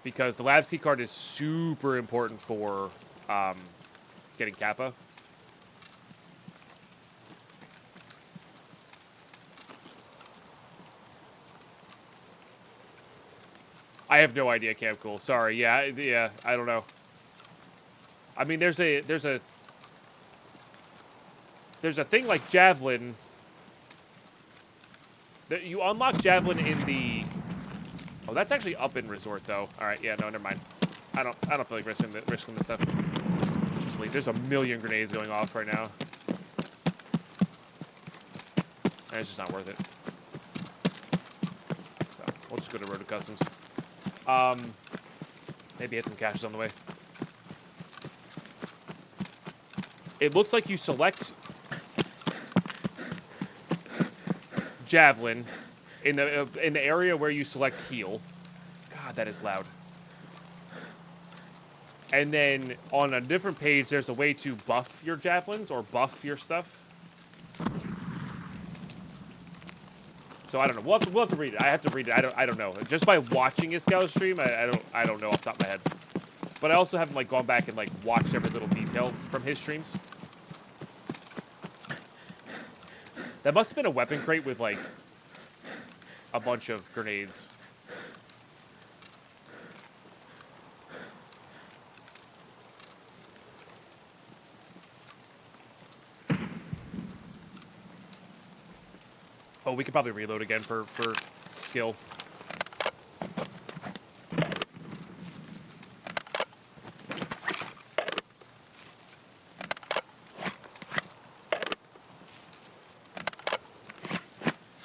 Because the labs keycard is super important for getting Kappa. I have no idea, Camp Cool. Sorry. Yeah, I don't know. I mean, there's a thing like Javelin. That you unlock Javelin in the... Oh, that's actually up in Resort, though. All right, yeah, no, never mind. I don't feel like risking this stuff. Just leave. There's a million grenades going off right now. And it's just not worth it. So, we'll just go to Road to Customs. Maybe hit some caches on the way. It looks like you select Javelin in the area where you select heal. God, that is loud. And then on a different page, there's a way to buff your javelins or buff your stuff. So I don't know. We'll have to read it. I have to read it. I don't know. Just by watching his Scout stream, I don't know off the top of my head. But I also haven't like gone back and like watched every little detail from his streams. That must have been a weapon crate with like a bunch of grenades. Oh, we could probably reload again for skill.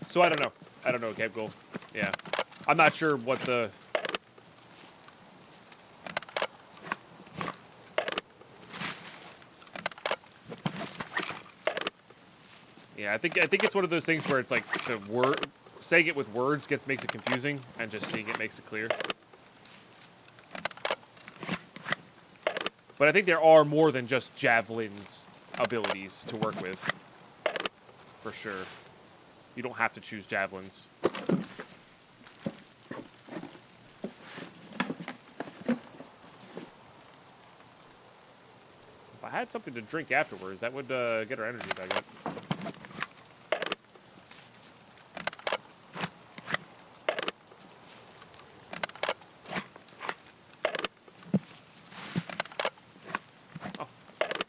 So I don't know. I don't know, Camp Goal. Yeah. I'm not sure what the... Yeah, I think it's one of those things where it's like the word saying it with words makes it confusing, and just seeing it makes it clear. But I think there are more than just Javelin's abilities to work with. For sure. You don't have to choose Javelins. If I had something to drink afterwards, that would get our energy back up.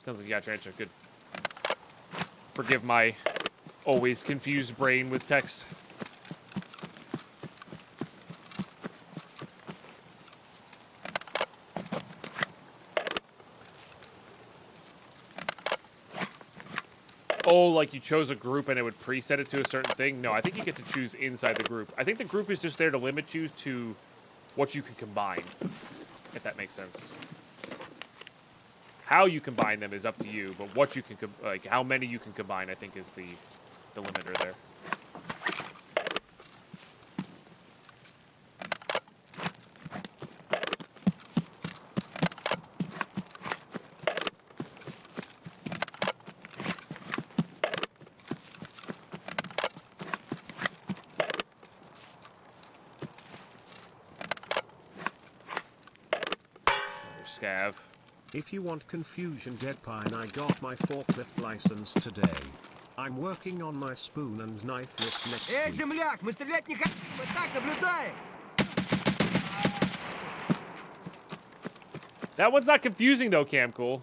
Sounds like you got your answer. Good. Forgive my always confused brain with text. Oh, like you chose a group and it would preset it to a certain thing? No, I think you get to choose inside the group. I think the group is just there to limit you to what you can combine, if that makes sense. How you combine them is up to you, but what you can, like, how many you can combine, I think, is the limiter there. Another scav. If you want confusion, Deadpine, I got my forklift license today. I'm working on my spoon and knife lift next week. Земляк, мы стрелять не хотим, мы так наблюдаем. That one's not confusing, though, Camcool.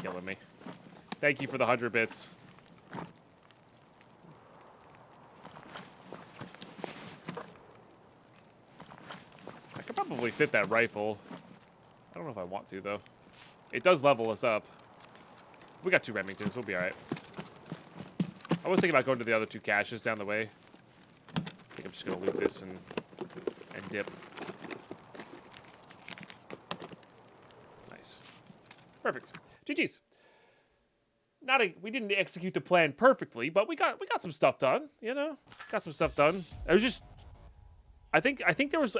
Killing me. Thank you for the 100 bits. I could probably fit that rifle. I don't know if I want to, though. It does level us up. We got 2 Remingtons. We'll be all right. I was thinking about going to the other 2 caches down the way. I think I'm just going to loot this and dip. Nice. Perfect. GG's. We didn't execute the plan perfectly, but we got some stuff done, you know? Got some stuff done. It was just... I think there was...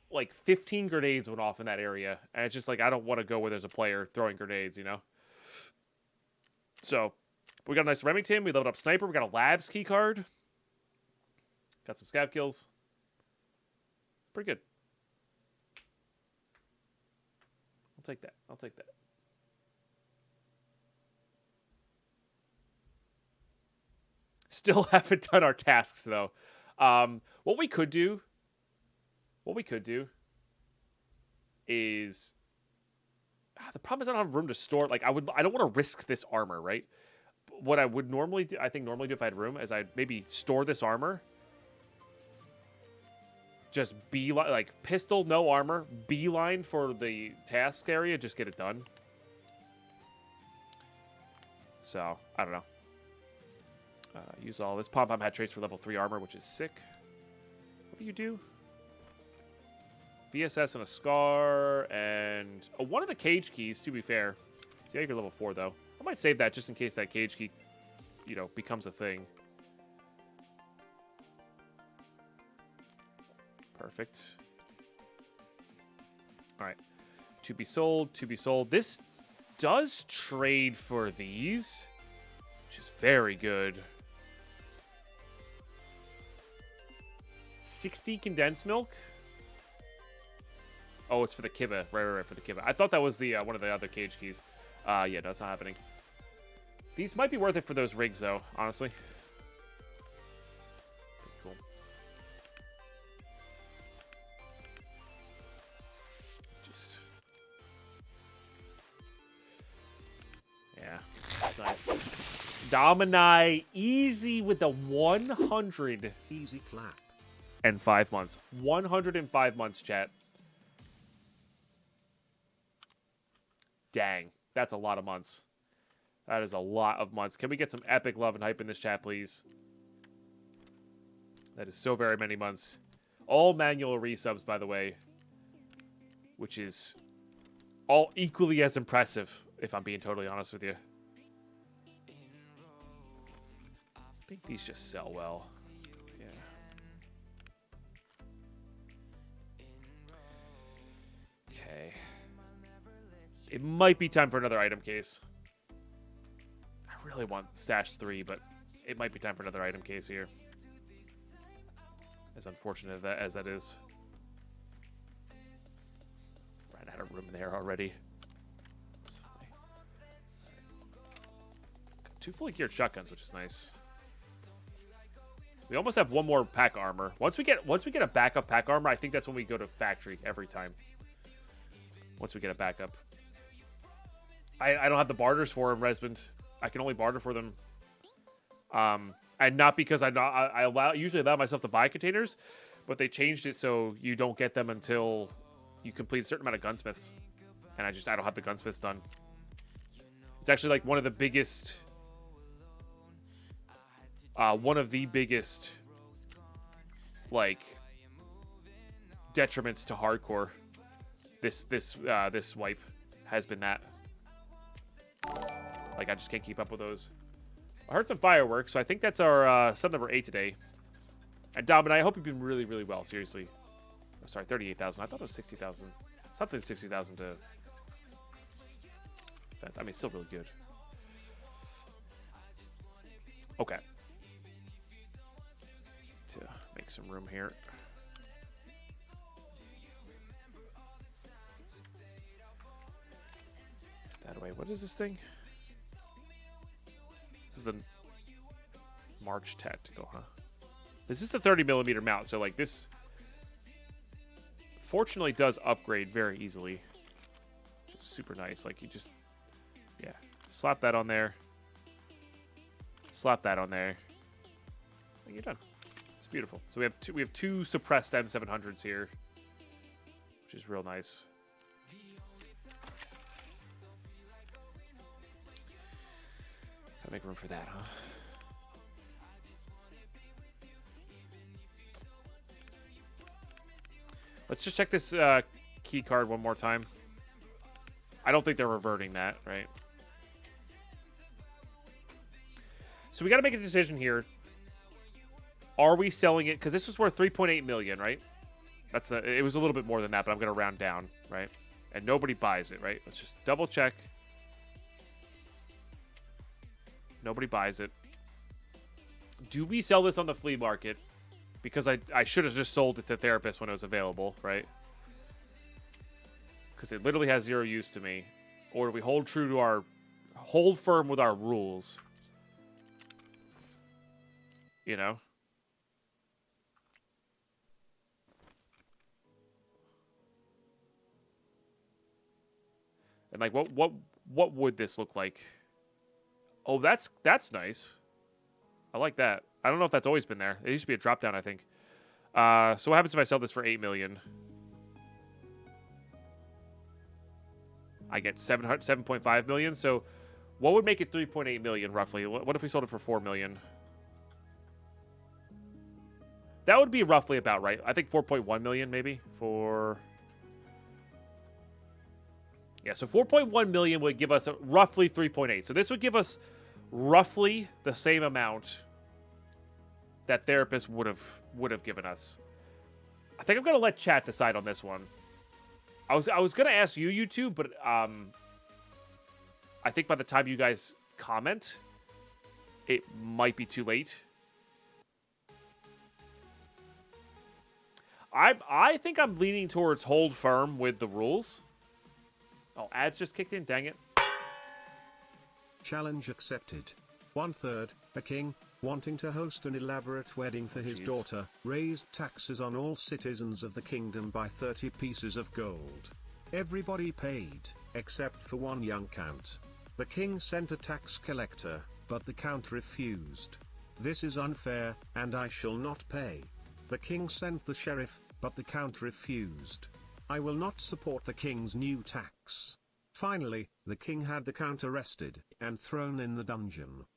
like 15 grenades went off in that area, and it's just like I don't want to go where there's a player throwing grenades, you know. So we got a nice Remington. We leveled up sniper. We got a labs key card. Got some scav kills. Pretty good. I'll take that. I'll take that. Still haven't done our tasks though. What we could do is the problem is I don't have room to store. Like I don't want to risk this armor, right? What I would normally do, if I had room, is I'd maybe store this armor. Just beeline, like pistol, no armor, beeline for the task area, just get it done. So I don't know. Use all this. Pom-pom had traits for level 3 armor, which is sick. What do you do? VSS and a scar, and one of the cage keys, to be fair. See, you're level 4, though. I might save that just in case that cage key, you know, becomes a thing. Perfect. All right. To be sold, to be sold. This does trade for these, which is very good. 60 condensed milk. Oh, it's for the Kiva. Right, for the Kiva. I thought that was the one of the other cage keys. Yeah, no, that's not happening. These might be worth it for those rigs, though, honestly. Pretty cool. Just... yeah. Nice. Domini easy with the 100. Easy clap. And 5 months. 105 months, chat. Dang, that's a lot of months. That is a lot of months. Can we get some epic love and hype in this chat, please? That is so very many months. All manual resubs, by the way. Which is all equally as impressive, if I'm being totally honest with you. I think these just sell well. Yeah. Okay. It might be time for another item case. I really want Stash 3, but it might be time for another item case here. As unfortunate as that is. Ran out of room there already. Got 2 fully geared shotguns, which is nice. We almost have 1 more pack armor. Once we get a backup pack armor, I think that's when we go to factory every time. Once we get a backup. I don't have the barters for them, Resmond. I can only barter for them. And not because I usually allow myself to buy containers, but they changed it so you don't get them until you complete a certain amount of gunsmiths. And I don't have the gunsmiths done. It's actually like one of the biggest like detriments to hardcore. This wipe has been that. Like, I just can't keep up with those. I heard some fireworks, so I think that's our sub number 8 today. And Dom and I hope you've been really, really well. Seriously. Oh, sorry, 38,000. I thought it was 60,000. Something 60,000 to. I mean, it's still really good. Okay. To make some room here. That away. What is this thing? This is the March Tactical, huh? This is the 30mm mount, so like this fortunately does upgrade very easily. Which is super nice. Like you just, yeah, slap that on there. Slap that on there. And you're done. It's beautiful. So we have two suppressed M700s here, which is real nice. Gotta make room for that, huh? Let's just check this key card one more time. I don't think they're reverting that, right? So we got to make a decision here. Are we selling it? Because this was worth 3.8 million, right? It was a little bit more than that, but I'm going to round down, right? And nobody buys it, right? Let's just double check. Nobody buys it. Do we sell this on the flea market? Because I should have just sold it to Therapist when it was available, right? Because it literally has zero use to me. Or do we hold firm with our rules? You know? And like, what would this look like? Oh, that's nice. I like that. I don't know if that's always been there. It used to be a drop down, I think. So what happens if I sell this for 8 million? I get 7.5 million. So what would make it 3.8 million roughly? What if we sold it for 4 million? That would be roughly about right. I think 4.1 million maybe for. Yeah, so 4.1 million would give us roughly 3.8. So this would give us roughly the same amount that Therapist would have given us. I think I'm gonna let chat decide on this one. I was gonna ask you two, but I think by the time you guys comment, it might be too late. I think I'm leaning towards hold firm with the rules. Oh, ads just kicked in, dang it. Challenge accepted. 1/3, a king, wanting to host an elaborate wedding for his daughter, raised taxes on all citizens of the kingdom by 30 pieces of gold. Everybody paid, except for one young count. The king sent a tax collector, but the count refused. This is unfair, and I shall not pay. The king sent the sheriff, but the count refused. I will not support the king's new tax. Finally, the king had the count arrested and thrown in the dungeon.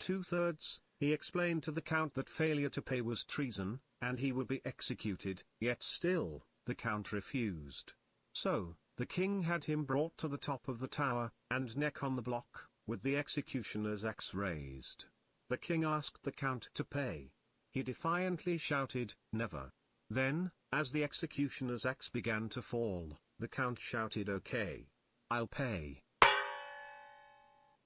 2/3, he explained to the count that failure to pay was treason, and he would be executed, yet still, the count refused. So, the king had him brought to the top of the tower, and neck on the block, with the executioner's axe raised. The king asked the count to pay. He defiantly shouted, "Never." Then, as the executioner's axe began to fall, the count shouted, "Okay. I'll pay."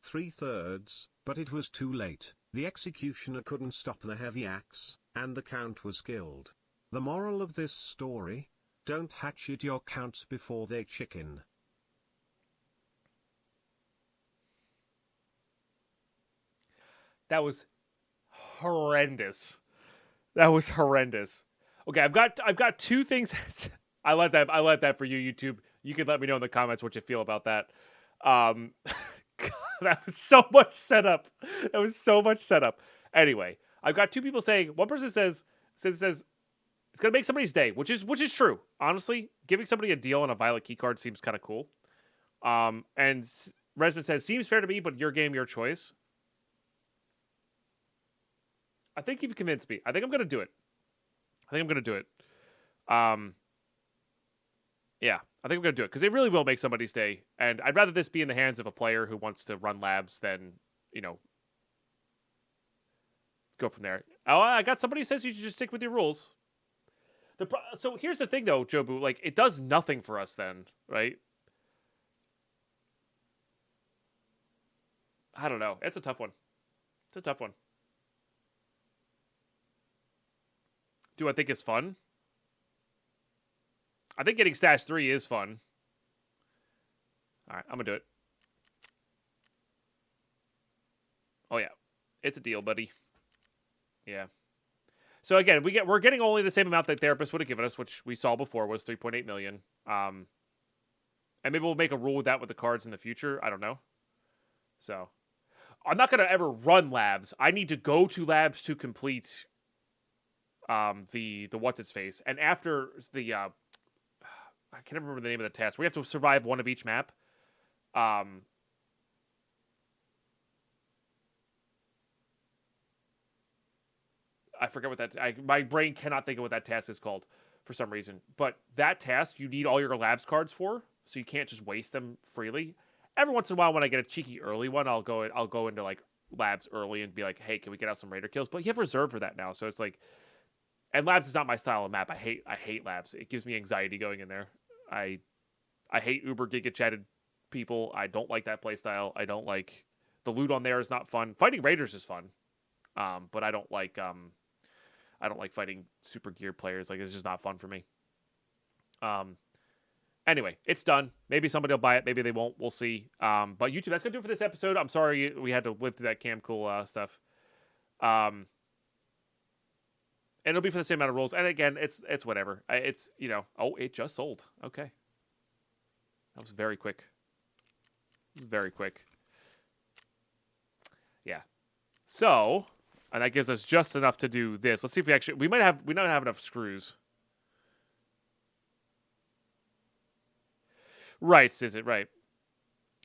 3/3, but it was too late. The executioner couldn't stop the heavy axe, and the count was killed. The moral of this story: don't hatchet your counts before they chicken. That was horrendous. That was horrendous. Okay, I've got two things. I let that for you, YouTube. You can let me know in the comments what you feel about that. God, that was so much setup. That was so much setup. Anyway, I've got two people saying. One person says it's gonna make somebody's day, which is true. Honestly, giving somebody a deal on a violet keycard seems kind of cool. And Resman says seems fair to me, but your game, your choice. I think you've convinced me. I think I'm gonna do it. Yeah, I think I'm going to do it because it really will make somebody's day. And I'd rather this be in the hands of a player who wants to run labs than, go from there. Oh, I got somebody who says you should just stick with your rules. So here's the thing, though, Jobu. Like, it does nothing for us then, right? I don't know. It's a tough one. Do I think it's fun? I think getting Stash 3 is fun. All right, I'm going to do it. Oh, yeah. It's a deal, buddy. Yeah. So, again, we're getting only the same amount that Therapist would have given us, which we saw before was 3.8 million. And maybe we'll make a rule with that with the cards in the future. I don't know. So, I'm not going to ever run labs. I need to go to labs to complete the what's-its-face. And after the... I can't remember the name of the task. We have to survive one of each map. I forget what that... my brain cannot think of what that task is called for some reason. But that task, you need all your labs cards for, so you can't just waste them freely. Every once in a while, when I get a cheeky early one, I'll go into like labs early and be like, hey, can we get out some Raider kills? But you have reserve for that now, so it's like... And labs is not my style of map. I hate labs. It gives me anxiety going in there. I hate uber giga chatted people. I don't like that playstyle. I don't like the loot on there is not fun. Fighting raiders is fun, but I don't like fighting super geared players. Like, it's just not fun for me. Anyway, it's done. Maybe somebody will buy it. Maybe they won't. We'll see. But YouTube, that's gonna do it for this episode. I'm sorry we had to live through that Cam Cool stuff. And it'll be for the same amount of rules. And again, it's whatever. It's, oh, it just sold. Okay. That was very quick. Very quick. Yeah. So, and that gives us just enough to do this. Let's see if we don't have enough screws. Right, is it? Right.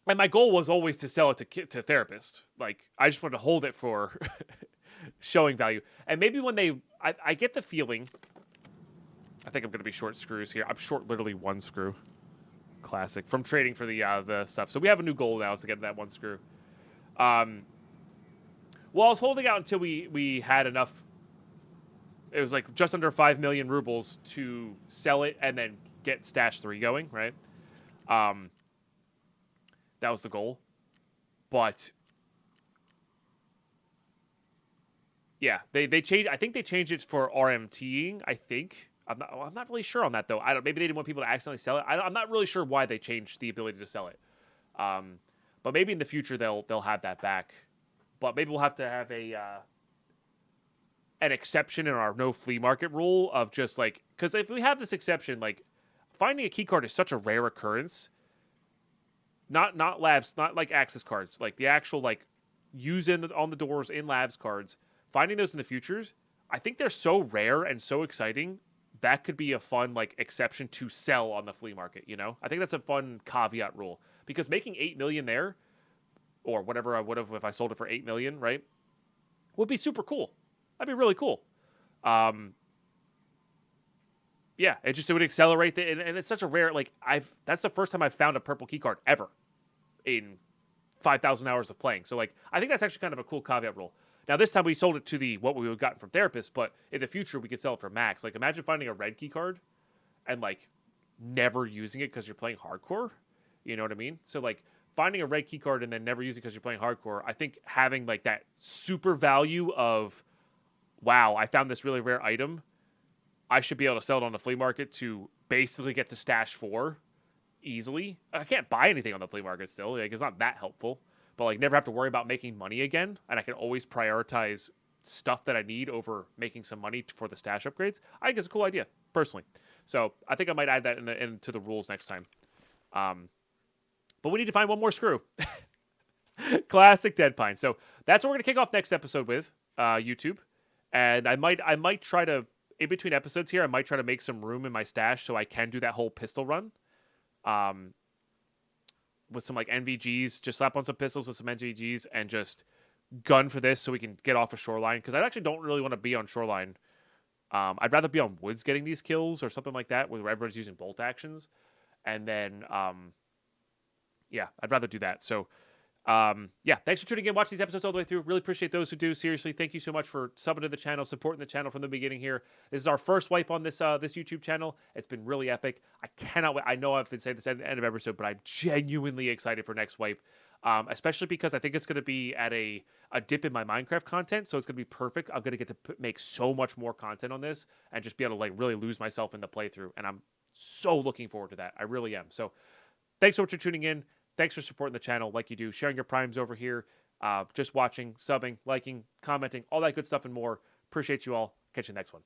And my goal was always to sell it to Therapist. Like, I just wanted to hold it for... showing value. And maybe when I get the feeling, I think I'm going to be short screws here. I'm short literally one screw. Classic. From trading for the stuff. So we have a new goal now is to get that one screw. Well, I was holding out until we had enough. It was like just under 5 million rubles to sell it and then get Stash 3 going, right? That was the goal. But... yeah, they changed. I think they changed it for RMTing. I think I'm not really sure on that though. Maybe they didn't want people to accidentally sell it. I'm not really sure why they changed the ability to sell it. But maybe in the future they'll have that back. But maybe we'll have to have an exception in our no flea market rule of just like, because if we have this exception, like finding a key card is such a rare occurrence. Not labs, not like access cards, like the actual like use on the doors in labs cards. Finding those in the futures, I think they're so rare and so exciting that could be a fun like exception to sell on the flea market. You know, I think that's a fun caveat rule because making 8 million there, or whatever I would have if I sold it for 8 million, right, would be super cool. That'd be really cool. Yeah, it would accelerate the, and it's such a rare like that's the first time I've found a purple key card ever in 5,000 hours of playing. So like I think that's actually kind of a cool caveat rule. Now this time we sold it to the what we would have gotten from therapists, but in the future we could sell it for max. Like imagine finding a red key card and like never using it because you're playing hardcore. You know what I mean? So like finding a red key card and then never using it because you're playing hardcore. I think having like that super value of wow, I found this really rare item. I should be able to sell it on the flea market to basically get to stash 4 easily. I can't buy anything on the flea market still. Like, it's not that helpful. But like never have to worry about making money again. And I can always prioritize stuff that I need over making some money for the stash upgrades. I think it's a cool idea, personally. So I think I might add that into the rules next time. But we need to find one more screw. Classic Deadpine. So that's what we're going to kick off next episode with, YouTube. And I might try to, in between episodes here, I might try to make some room in my stash so I can do that whole pistol run. With some like NVGs, just slap on some pistols with some NVGs and just gun for this so we can get off of Shoreline. Because I actually don't really want to be on Shoreline. I'd rather be on Woods getting these kills or something like that where everybody's using bolt actions. And then, yeah, I'd rather do that. So, yeah, thanks for tuning in. Watch these episodes all the way through. Really appreciate those who do. Seriously, thank you so much for subbing to the channel, supporting the channel from the beginning here. This is our first wipe on this this YouTube channel. It's been really epic. I cannot wait. I know I've been saying this at the end of every episode, but I'm genuinely excited for next wipe, especially because I think it's going to be at a dip in my Minecraft content, so it's going to be perfect. I'm going to get to make so much more content on this and just be able to like really lose myself in the playthrough, and I'm so looking forward to that. I really am. So thanks so much for tuning in. Thanks for supporting the channel like you do, sharing your primes over here, just watching, subbing, liking, commenting, all that good stuff and more. Appreciate you all. Catch you next one.